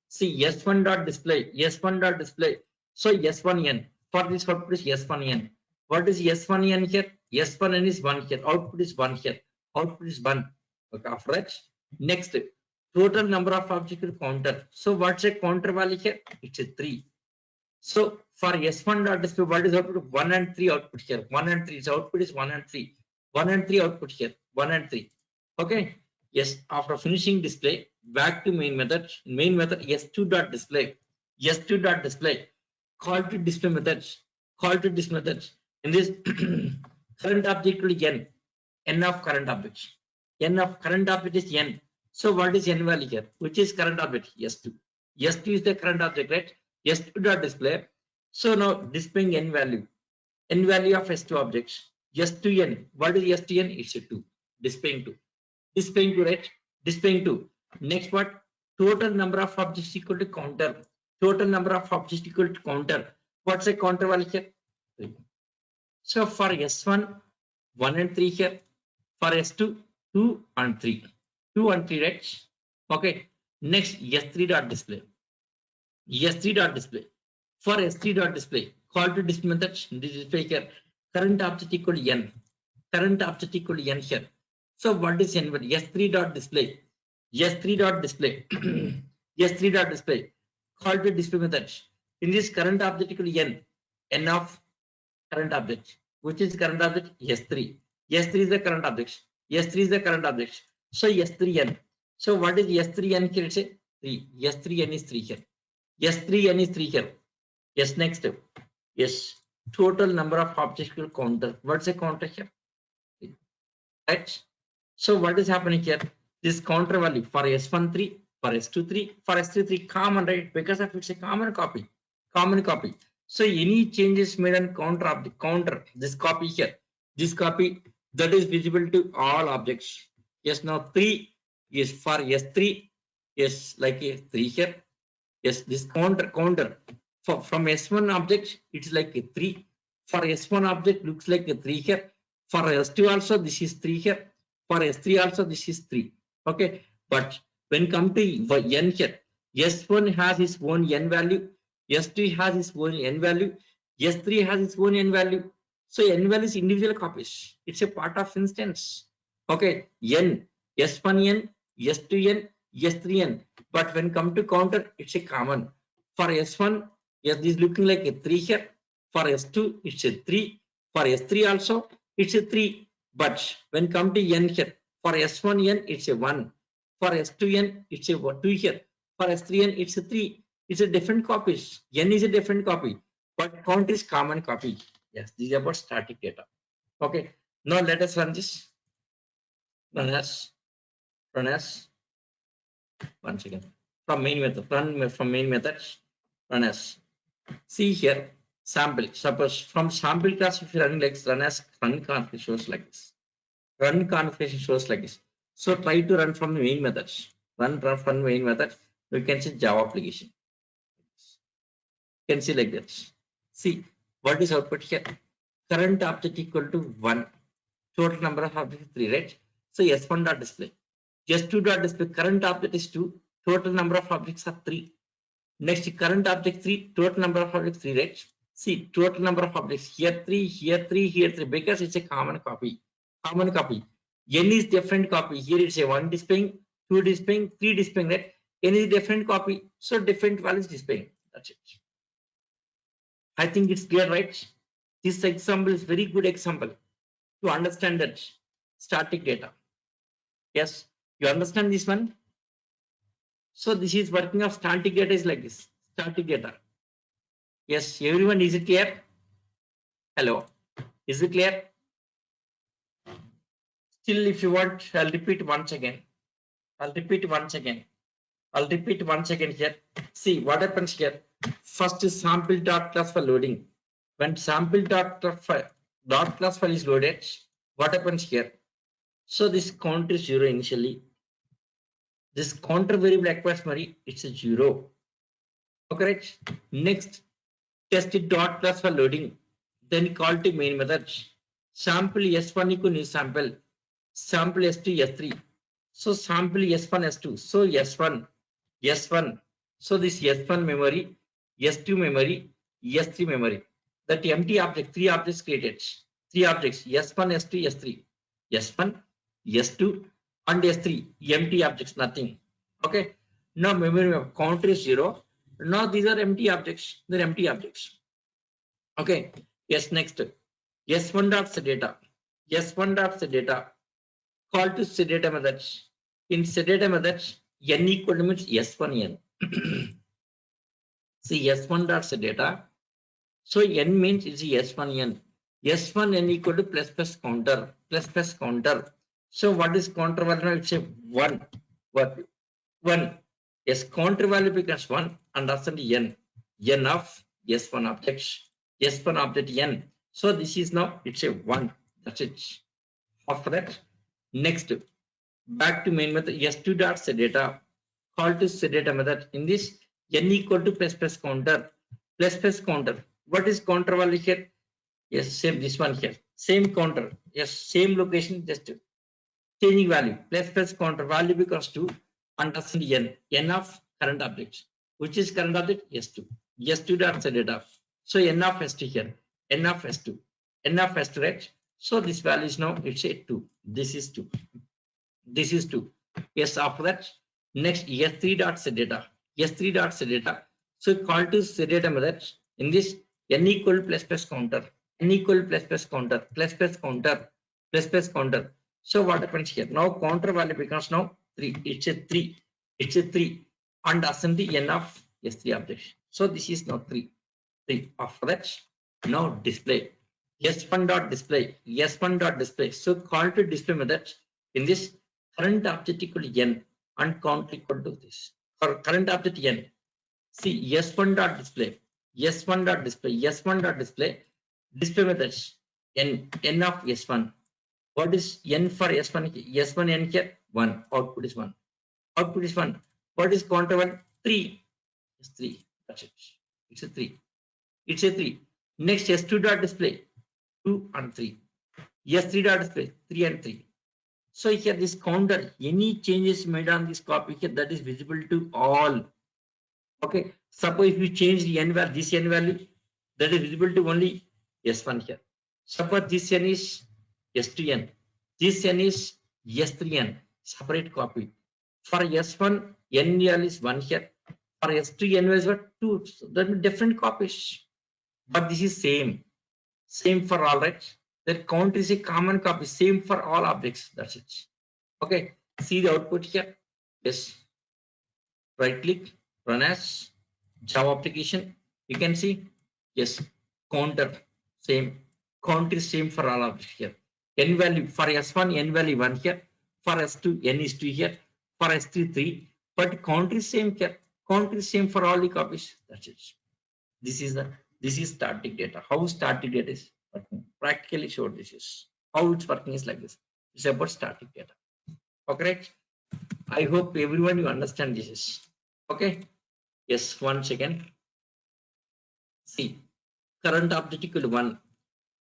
See, S1 dot display. S1 dot display. So S1n. For this output is S1n. What is S1n here? S1n is 1 here. Output is 1 here. Output is 1. Okay, after that, next, total number of objects to counter. So what's a counter value here? It's a 3. So for S1 dot display, what is output? 1 and 3 output here. 1 and 3. So output is 1 and 3. 1 and 3 output here. 1 and 3. Okay. Yes. After finishing display, back to main method. Main method S2 dot display. S2 dot display. Call to display methods. Call to this method. In this current object equal to n. N of current objects. N of current object is n. So what is n value here? Which is current object? S2. S2 is the current object, right? S2 dot display. So now displaying n value. N value of S2 objects. S2n. What is S2n? It's a 2. Displaying 2. Displaying 2, right? Displaying 2. Next what? Total number of objects equal to counter. Total number of objects equal to counter. What's a counter value here? 3. So for S1, 1 and 3 here. For S2, 2 and 3. 2 and 3, right? Okay. Next, S3 dot display. S3 dot display. For S3 dot display, call to display method. Display here. Current object equal to n. Current object equal to n here. So what is n? S3 dot display. S3 dot display. S3 dot display. Call to display method. In this current object equal to n. N of current object. Which is current object? S3. S3 is the current object. S3 is the current object. So S3n. So what is S3n here? It's a 3. S3n is 3 here. S3n is 3 here. Yes, next. Yes. total number of objects will counter. What's a counter here? Right. So what is happening here? This counter value for S1 3, for S2 3, for S3 3 common, right? Because of it's a common copy. Common copy. So any changes made on counter of the counter, this copy here, this copy that is visible to all objects. Yes, now 3 is for S3, yes, like a 3 here. Yes, this counter for from S1 object, it's like a 3. For S1 object looks like a 3 here. For S2 also this is 3 here. For S3 also this is 3. Okay, but when come to n here, S1 has its own n value, S2 has its own n value, S3 has its own n value. So n value is individual copies. It's a part of instance. Okay, n, S1 n, S2 n, S3 n. But when come to counter, it's a common. For S1, yes, this is looking like a 3 here. For S2, it's a 3. For S3 also, it's a 3. But when come to n here, for S1 n, it's a 1. For S2 n, it's a 2 here. For S3 n, it's a 3. It's a different copies. N is a different copy, but count is common copy. Yes, this is about static data. Okay. Now let us run this. Run as once again from main method. Run from main methods. Run as. See here, sample. Suppose from sample class, if you run like run as run configuration shows like this. Run configuration shows like this. So try to run from the main methods. Run from main method. You can see Java application. You can see like this. See what is output here. Current object equal to 1. Total number of objects 3, right? So S1 dot display. S2 dot display. Current object is 2. Total number of objects are 3. Next, current object 3, total number of objects 3, right? See, total number of objects here 3, here 3, here 3, because it's a common copy. Common copy. N is different copy. Here it's a 1 displaying, 2 displaying, 3 displaying, right? N is different copy, so different values displaying. That's it. I think it's clear, right? This example is very good example to understand that static data. Yes, you understand this one? So this is working of static data is like this. Static data. Yes, everyone, is it clear? Hello, is it clear? Still, if you want, I'll repeat once again. I'll repeat once again here. See what happens here. First is sample dot class for loading. When sample dot class file is loaded, what happens here? So this count is 0 initially. This counter variable acquires memory, it's a 0. Okay, right? Next, test it dot class for loading. Then call to main method. Sample S1 equal new sample. Sample S2 S3. So sample S1 S2. So S1. So this S1 memory, S2 memory, S3 memory. That empty object, 3 objects created. 3 objects S1 S2 S3. S1, S2 and S3. Empty objects, nothing. Okay. Now memory counter is 0. Now these are empty objects. They're empty objects. Okay. Yes, next. S1 dot set data. S1 dot set data. Call to set data methods. In set data methods, n equal to means S1 n. See S1 dot set data. So n means is S1 n. S1 n equal to plus counter. Plus counter. So what is counter value? It's a 1. What? 1. Yes, counter value becomes 1 and also n. N of S1 objects. S1 object n. So this is now it's a 1. That's it. After that, next back to main method S2 dot set data. Call to set data method. In this n equal to plus counter. Plus counter. What is counter value here? Yes, same this one here. Same counter. Yes, same location, just changing value. Plus counter value becomes 2 and that's n. N of current object. Which is current object? S2. S2 dot set data. So n of S2 here. N of S2. N of S2, right? So this value is now it's a 2. This is 2. This is 2. Yes, after that, next S3 dot set data. S3 dot set data. So call to set data method. In this n equal plus counter. N equal plus counter. Plus counter. So what happens here? Now counter value becomes now 3. It's a 3. It's a 3. And ascend the n of S3 object. So this is now 3. 3. After that, Now display. S1 dot display. S1 dot display. So call to display method in this current object equal to n and count equal to this. For current object n. See S1 dot display. S1 dot display. S1 dot display. Display methods n of S1. What is n for S1? S1 n here 1. Output is 1. Output is 1. What is counter 1? 3. It's 3. That's it. It's a 3. It's a 3. Next S2 dot display 2 and 3. S3 dot display 3 and 3. So here this counter, any changes made on this copy here, that is visible to all. Okay. Suppose if you change the n value, this n value, that is visible to only S1 here. Suppose this n is S2n. This n is S3n. Separate copy. For S1, n value is 1 here. For S2, n value is 2. So that are different copies. But this is same for all, right? That count is a common copy, same for all objects. That's it. Okay, see the output here. Yes, right click, run as Java application. You can see, yes, counter same, count is same for all objects here. N value for S1, n value 1 here. For S2, n is 2 here. For S3, 3. But count is same here. Count is same for all the copies. That's it. This is static data. How static data is working? Practically show this is how it's working is like this. It's about static data. Okay, I hope everyone you understand this is okay. Yes, 1 second. See, current object equal to 1.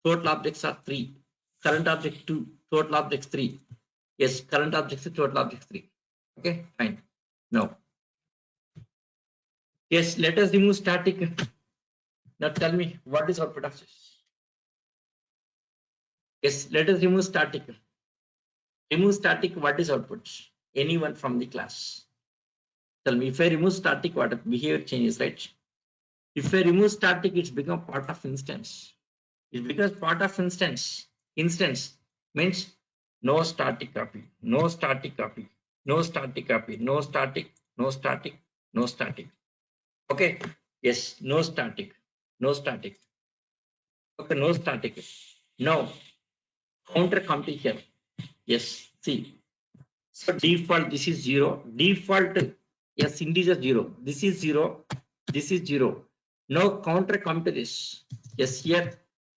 Total objects are 3. Current object 2. Total objects 3. Yes, current objects total objects 3. Okay, fine. Now, yes, let us remove static. Now tell me what is output of this? Yes, let us remove static. Remove static, what is output? Anyone from the class? Tell me, if I remove static, what behavior changes, right? If I remove static, it's become part of instance. It becomes part of instance. Instance means no static copy, no static copy, no static copy, no static, no static, no static. Okay, yes, no static, no static. Okay, no static. Now, counter company here. Yes, see. So default, this is 0. Default, yes, integer 0. This is 0. This is 0. Now counter come to this. Yes, here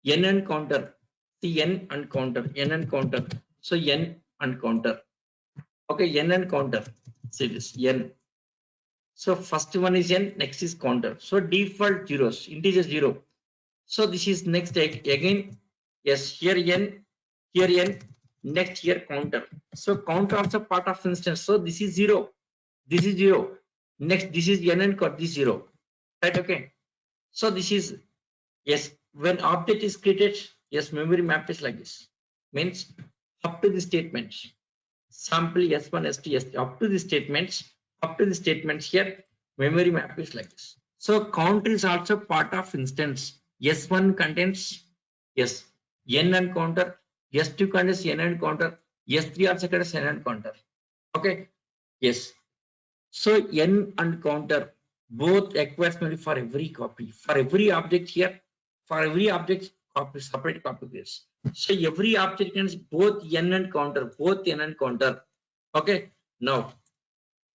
n and counter. See n and counter. N and counter. So n and counter. Okay, n and counter. See this n. So first one is n. Next is counter. So default zeros. Integer 0. So this is next again. Yes, here n. Here n. Next here counter. So counter also part of instance. So this is 0. This is 0. Next this is n and this 0. Right? Okay. So this is, yes, when object is created, yes, memory map is like this. Means up to the statements. Sample S1, S2, S3, up to the statements here, memory map is like this. So counter is also part of instance. S1 contains, yes, n and counter. S2 contains n and counter. S3 also contains n and counter. Okay. Yes. So n and counter both acquires memory for every copy. For every object here, for every object copy, separate copy this. So every object contains both n and counter, both n and counter. Okay. Now,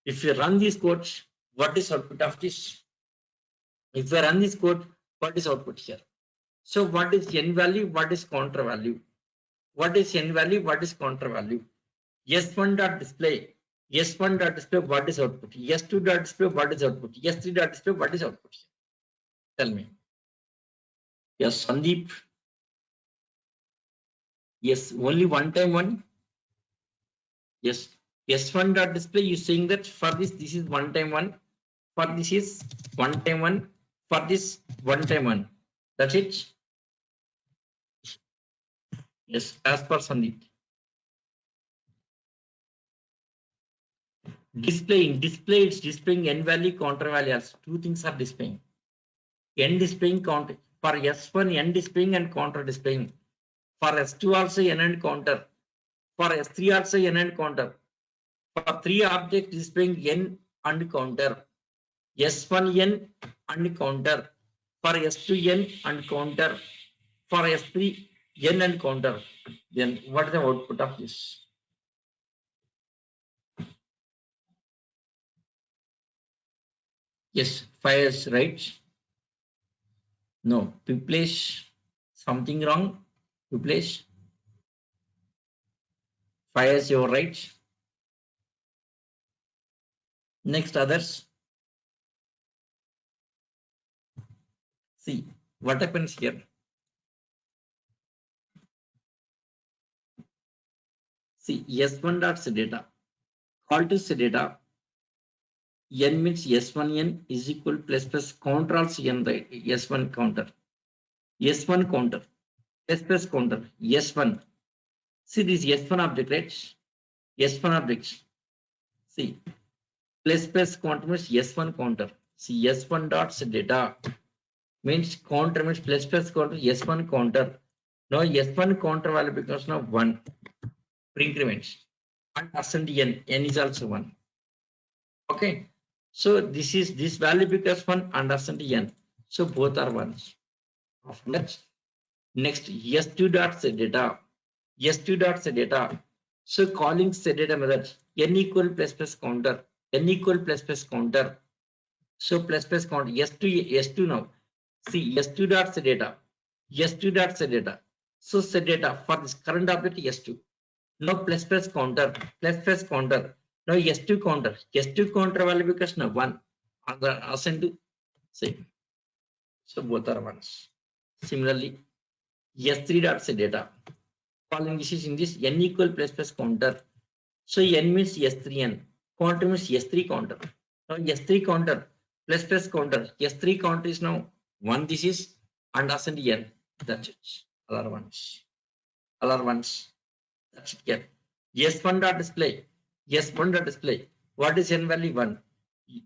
if you run this code, what is output of this? If you run this code, what is output here? So what is n value? What is counter value? What is n value? What is counter value? S1 dot display. S1 dot display, what is output? S2 dot display, what is output? S3 dot display, what is output? Tell me. Yes, Sandeep. Yes, only one time one. Yes, S1 dot display, you saying that for this is one time one. For this is one time one. For this one time one. That's it. Yes, as per Sandeep. Displaying, it's displaying n value, counter value. Also. Two things are displaying. N displaying count for S1 n displaying and counter displaying. For S2 also n and counter. For S3 also n and counter. For three objects displaying n and counter. S1 n and counter. for S2 n and counter for S3 n and counter, then what is the output of this? Yes, fires, right? No, Piplesh, something wrong. Piplesh, fires, you're right. Next, others. See what happens here. See S1 dot data. Call to data. N means S1 n is equal plus counter also n, right? S1 counter. S1 counter. Plus counter. S1. See this S1 object, right? S1 object. See plus counter means S1 counter. See S1 dot data means counter means plus counter S1 counter. Now S1 counter value becomes now 1 for increments and percent n is also 1. Okay, so this value becomes 1 and percent n, so both are 1s. Next S2 dot data. S2 dot data. So calling data method n equal plus counter, n equal plus counter. So plus counter S2 now. See S2 dot data. S2 dot data. So data for this current object S2. Now plus counter, plus counter. Now S2 counter. S2 counter value becomes now 1. On the ascend same. So both are 1s. Similarly, S3 dot data. Calling this is in this n equal plus counter. So n means S3n. Counter means S3 counter. Now S3 counter plus counter. S3 counter is now 1. This is and ascend n. That's it. Other ones. Other ones. That's it. Yeah. S1 dot display. S1 dot display. What is n value? 1.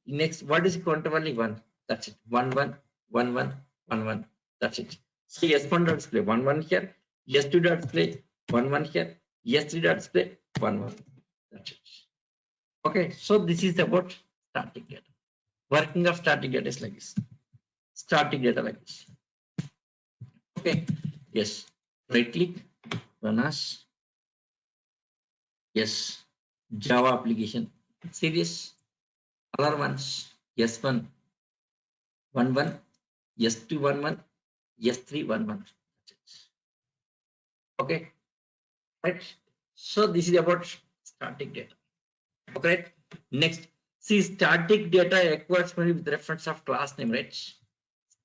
Next, what is counter value? 1. That's it. 1 1 1 1 1 1. That's it. So S1 dot display 1 1 here. S2 dot display 1 1 here. S3 dot display 1 1. That's it. Okay, so this is about static data. Working of static data is like this. Static data like this. Okay, yes. Right click, run as. Yes, Java application. See this. Other ones. S1 1 1, S2 1 1, S3 1 1. Okay, right. So this is about static data. Okay, next, see static data acquires with reference of class name, right?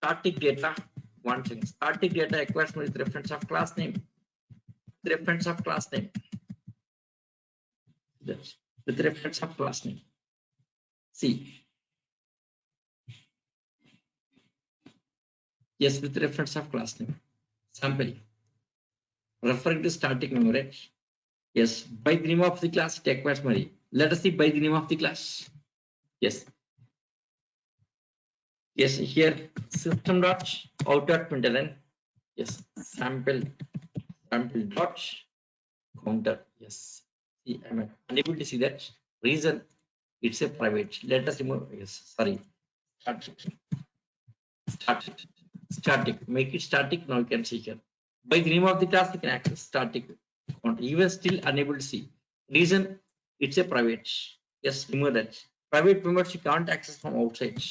Static data, one thing. Static data acquires with reference of class name. Reference of class name. Yes, with reference of class name. See. Yes, with reference of class name. Sample. Referring to static name, right? Yes, by the name of the class, it acquires memory. Let us see by the name of the class. Yes. Yes, here system dot out dot println. Yes, sample dot counter. Yes. See, I'm unable to see that. Reason it's a private. Let us remove. Yes, sorry. Static. Make it static. Now you can see here. By the name of the class, you can access static counter. Even still unable to see. Reason it's a private. Yes, remove that. Private members you can't access from outside.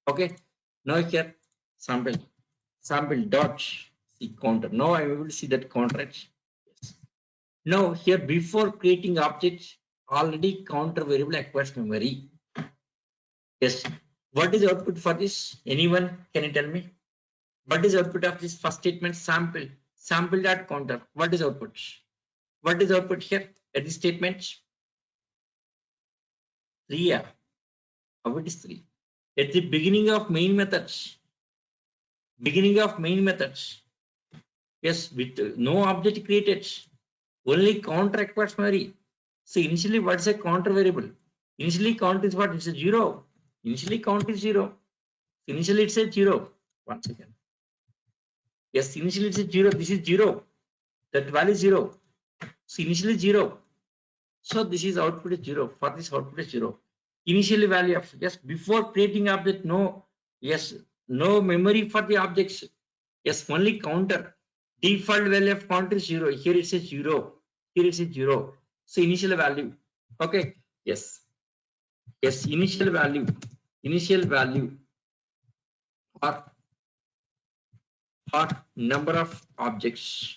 Okay. Now here sample dot see counter. Now I'm able to see that counter. Yes. Now here before creating object, already counter variable acquires memory. Yes. What is the output for this? Anyone can you tell me? What is the output of this first statement? Sample dot counter. What is output? What is output here at this statement? 3. Yeah. How it is 3? At the beginning of main methods. Beginning of main methods. Yes, with no object created. Only counter acquires memory. So initially, what is a counter variable? Initially, count is what? It's a 0. Initially, count is 0. Initially, it's a 0. One second. Yes, initially it's a 0. This is 0. That value is 0. So initially 0. So this is output is 0. For this output is 0. Initially value of yes before creating object no yes No memory for the objects. Yes, only counter. Default value of counter is 0. Here it says 0. Here it says 0. So initial value. Okay. Yes. Yes. Initial value. Initial value or number of objects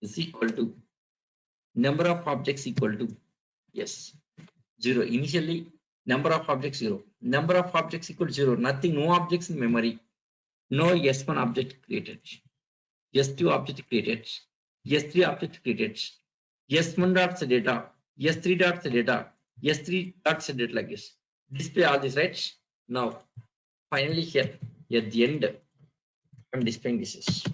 is equal to number of objects equal to, yes, 0. Initially number of objects 0. Number of objects equal to 0. Nothing. No objects in memory. No S1 object created. S2 object created. S3 object created. S1 dot data. S3 dot data. S3 dot data like this. Display all this, right? Now, finally here at the end, I'm displaying this.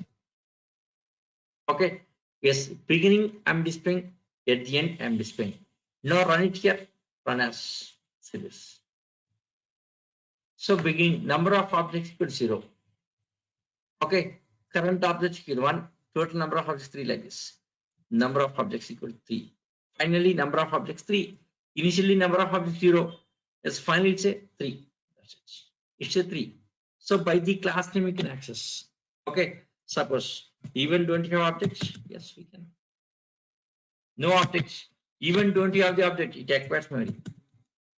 Okay. Yes. Beginning I'm displaying. At the end I'm displaying. Now run it here. Run as this. So beginning number of objects equal to 0. Okay. Current object equal to 1. Total number of objects 3 like this. Number of objects equal to 3. Finally, number of objects 3. Initially, number of objects 0. Yes, finally, it's a 3. That's it. It's a 3. So, by the class name, we can access. Okay. Suppose even 20 have objects. Yes, we can. No objects. Even 20 have the object. It acquires memory.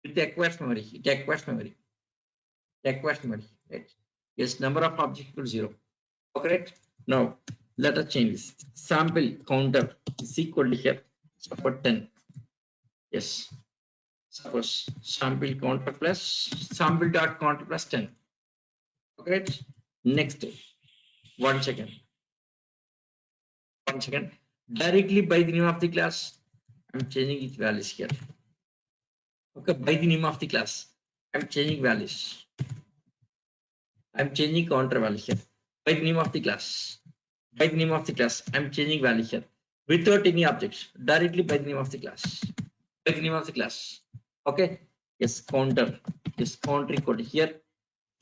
It acquires memory. It acquires memory. It acquires memory. Right. Yes, number of objects equal to 0. Okay. Now, let us change this. Sample counter is equal to here. Suppose 10. Yes. Suppose sample counter plus sample dot counter plus 10. Okay. Next. 1 second. 1 second. Directly by the name of the class, I'm changing its values here. Okay. By the name of the class, I'm changing values. I'm changing counter value here. By the name of the class. By the name of the class, I'm changing value here. Without any objects. Directly by the name of the class. By the name of the class. Okay. Yes, counter. Yes, counter equal to here.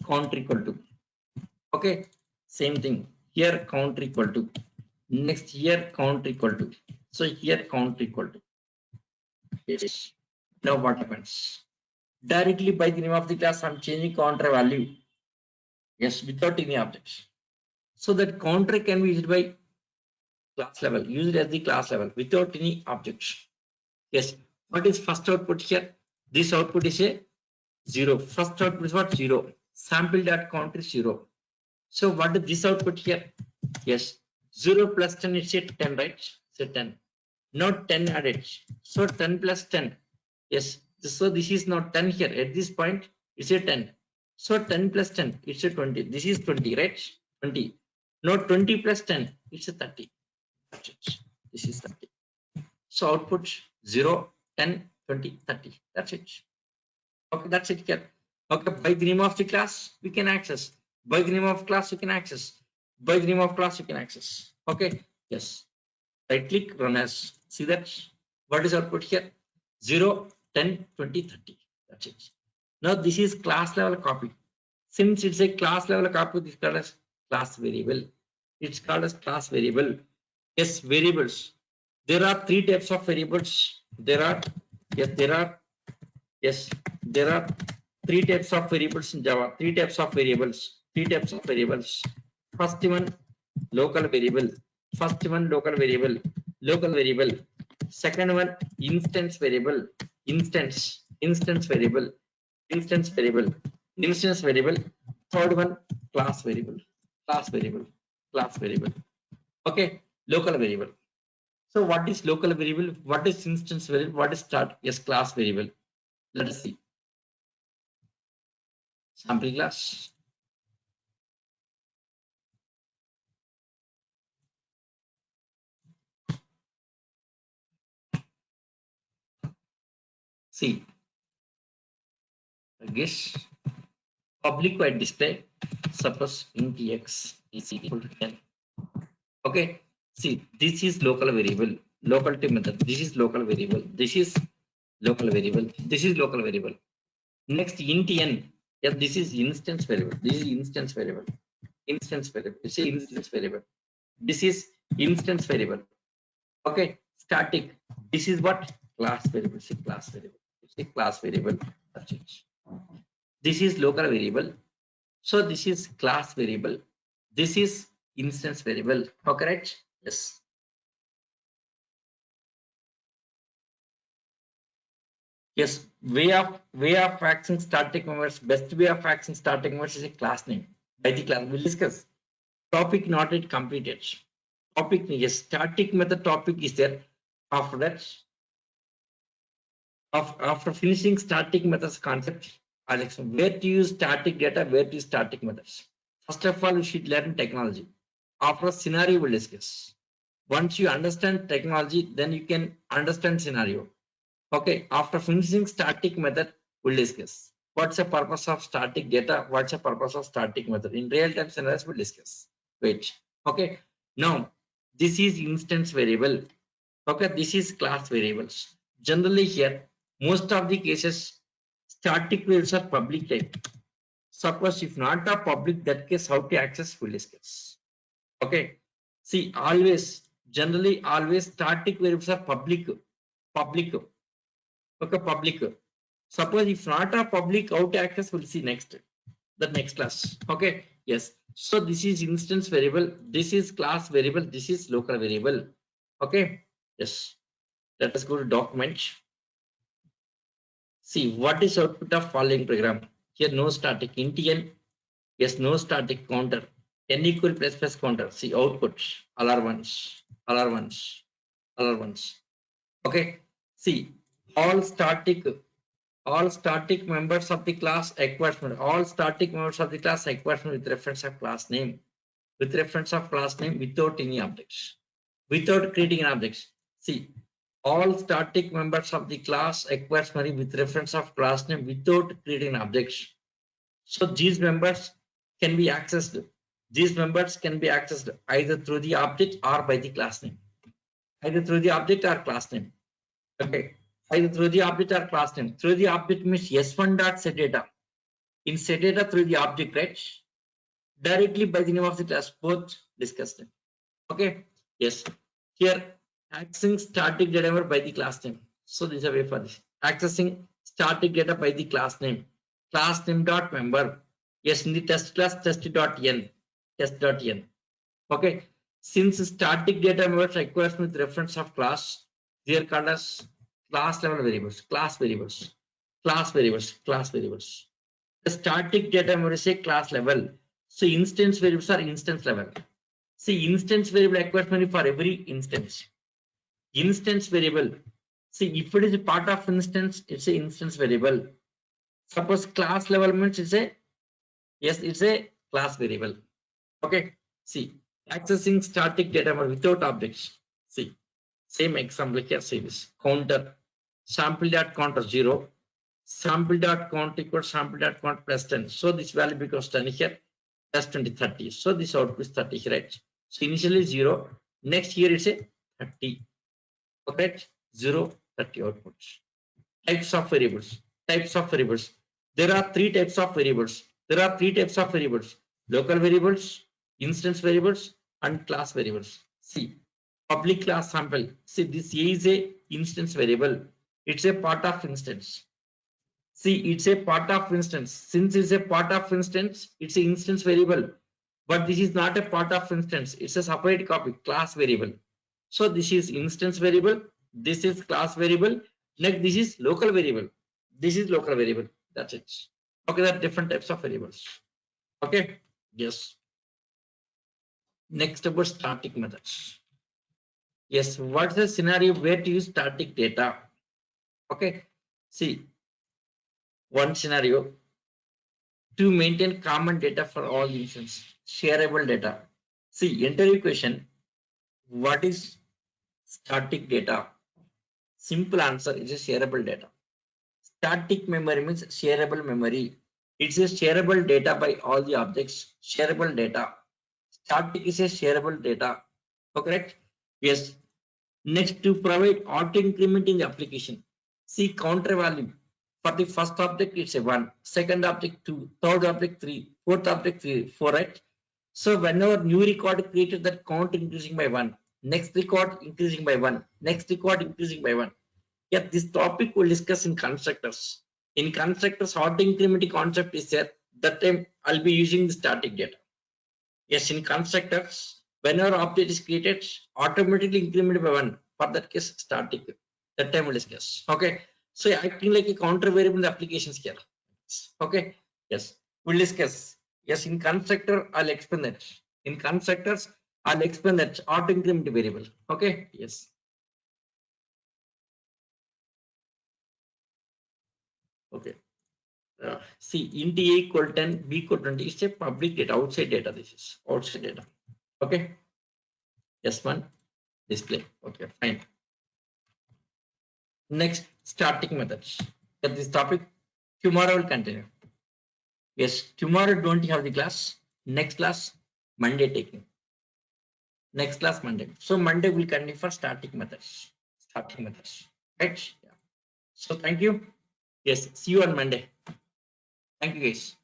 Counter equal to. Okay. Same thing. Here counter equal to. Next here counter equal to. So here counter equal to. Yes. Now what happens? Directly by the name of the class, I'm changing counter value. Yes, without any objects. So that counter can be used by class level. Use it as the class level without any objects. Yes. What is first output here? This output is a 0. First output is what? 0. Sample dot counter is 0. So what is this output here? Yes. 0 plus 10 is 10, right? So 10. Not 10 added. So 10 plus 10. Yes. So this is not 10 here. At this point, it's a 10. So 10 plus 10, it's a 20. This is 20, right? 20. Now 20 plus 10, it's a 30. This is 30. So output 0, 10, 20, 30. That's it. Okay, that's it here. Okay, by the name of the class, we can access. By the name of class, you can access. By the name of class, you can access. Okay, yes. Right click, run as. See that? What is output here? 0, 10, 20, 30. That's it. Now this is class level copy. Since it's a class level copy, this is called as class variable. It's called as class variable. Yes, variables. There are 3 types of variables. There are 3 types of variables in Java. 3 types of variables. 3 types of variables. First one, local variable. First one, local variable. Local variable. Second one, instance variable. Instance variable. Instance variable. Instance variable. Third one, class variable. Class variable. Class variable. Okay, local variable. So what is local variable? What is instance variable? What is start? Yes, class variable. Let us see. Sample class. See. Guess public void display. Suppose int x is equal to 10. Okay. See, this is local variable. Locality method. This is local variable. This is local variable. This is local variable. Next int n. Yeah, this is instance variable. This is instance variable. Instance variable. This is instance variable. This is instance variable. Okay. Static. This is what? Class variable. See, class variable. See, class variable. That's it. This is local variable. So this is class variable. This is instance variable. Oh, correct? Yes. Yes. Way of accessing static members. Best way of accessing static members is a class name. By the class, we'll discuss. Topic not yet completed. Topic, yes, static method topic is there. After that, after finishing static methods concept, I'll explain where to use static data, where to use static methods. First of all, you should learn technology. After a scenario, we'll discuss. Once you understand technology, then you can understand scenario. Okay, after finishing static method, we'll discuss. What's the purpose of static data? What's the purpose of static method? In real-time scenarios, we'll discuss. Wait. Okay. Now, this is instance variable. Okay, this is class variables. Generally here, most of the cases, static variables are public type. Suppose if not a public, that case how to access we'll discuss. Okay. See, always, generally, always static variables are public. Okay, public. Suppose if not a public, how to access we'll see next. The next class. Okay. Yes. So this is instance variable. This is class variable. This is local variable. Okay. Yes. Let us go to document. See what is output of following program. Here no static int n. Yes, no static counter. N equal plus plus counter. See output. All are ones. All are ones. All are ones. Okay. See all static members of the class acquires all static members of the class acquires with reference of class name. With reference of class name without any objects. Without creating an object. See all static members of the class acquires memory with reference of class name without creating objects. So these members can be accessed. These members can be accessed either through the object or by the class name. Either through the object or class name. Okay. Either through the object or class name. Through the object means s1 dot set data. In set data through the object, right? Directly by the name of the class, both discussed. Okay. Yes. Here accessing static data by the class name. So this is a way for this. Accessing static data by the class name. Class name dot member. Yes, in the test class test.n. Test.n. Okay. Since static data members requires with reference of class, they are called as class level variables. Class variables. Class variables. Class variables. The static data member is a class level. So instance variables are instance level. See instance variable acquires memory for every instance. Instance variable. See if it is a part of instance, it's a instance variable. Suppose class level means it's a yes, it's a class variable. Okay. See accessing static data without objects. See same example here. See this counter sample dot counter 0. Sample dot count equals sample dot count plus 10. So this value becomes 10 here plus 20 30. So this output is 30, right? So initially 0. Next here it's a 30. Correct? 0, 30 outputs. Types of variables. Types of variables. There are three types of variables. Local variables, instance variables, and class variables. See, public class sample. See, this A is a instance variable. It's a part of instance. See, it's a part of instance. Since it's a part of instance, it's an instance variable. But this is not a part of instance. It's a separate copy, class variable. So this is instance variable. This is class variable. Next, this is local variable. This is local variable. That's it. Okay, there are different types of variables. Okay. Yes. Next about static methods. Yes. What's the scenario where to use static data? Okay. See, one scenario to maintain common data for all instances, shareable data. See, interview question. What is static data? Simple answer is a shareable data. Static memory means shareable memory. It's a shareable data by all the objects. Shareable data. Static is a shareable data. Correct? Yes. Next, to provide auto increment in the application. See counter value. For the first object, it's a 1. Second object 2. Third object 3. Fourth object 3. 4. Right? So whenever new record created, that count increasing by 1. Next record increasing by 1. Next record increasing by 1. Yeah, this topic we'll discuss in constructors. In constructors, auto incrementing concept is there. that time I'll be using the static data. Yes, in constructors, whenever object is created, automatically increment by 1. For that case, static. That time we'll discuss. Okay. So acting like a counter variable in the application scale. Okay. Yes, we'll discuss. Yes, in constructor, I'll explain that. In constructors, I'll explain that auto increment variable. Okay. Yes. Okay. See, int a equal 10, b equal 20 is a public data, outside data. This is outside data. Okay. Yes, one display. Okay, fine. Next, static methods. At this topic, tomorrow will continue. Yes, tomorrow don't have the class. Next class, Monday taking. Next class, Monday. So Monday will continue for static methods. Static methods. Right? Yeah. So thank you. Yes, see you on Monday. Thank you guys.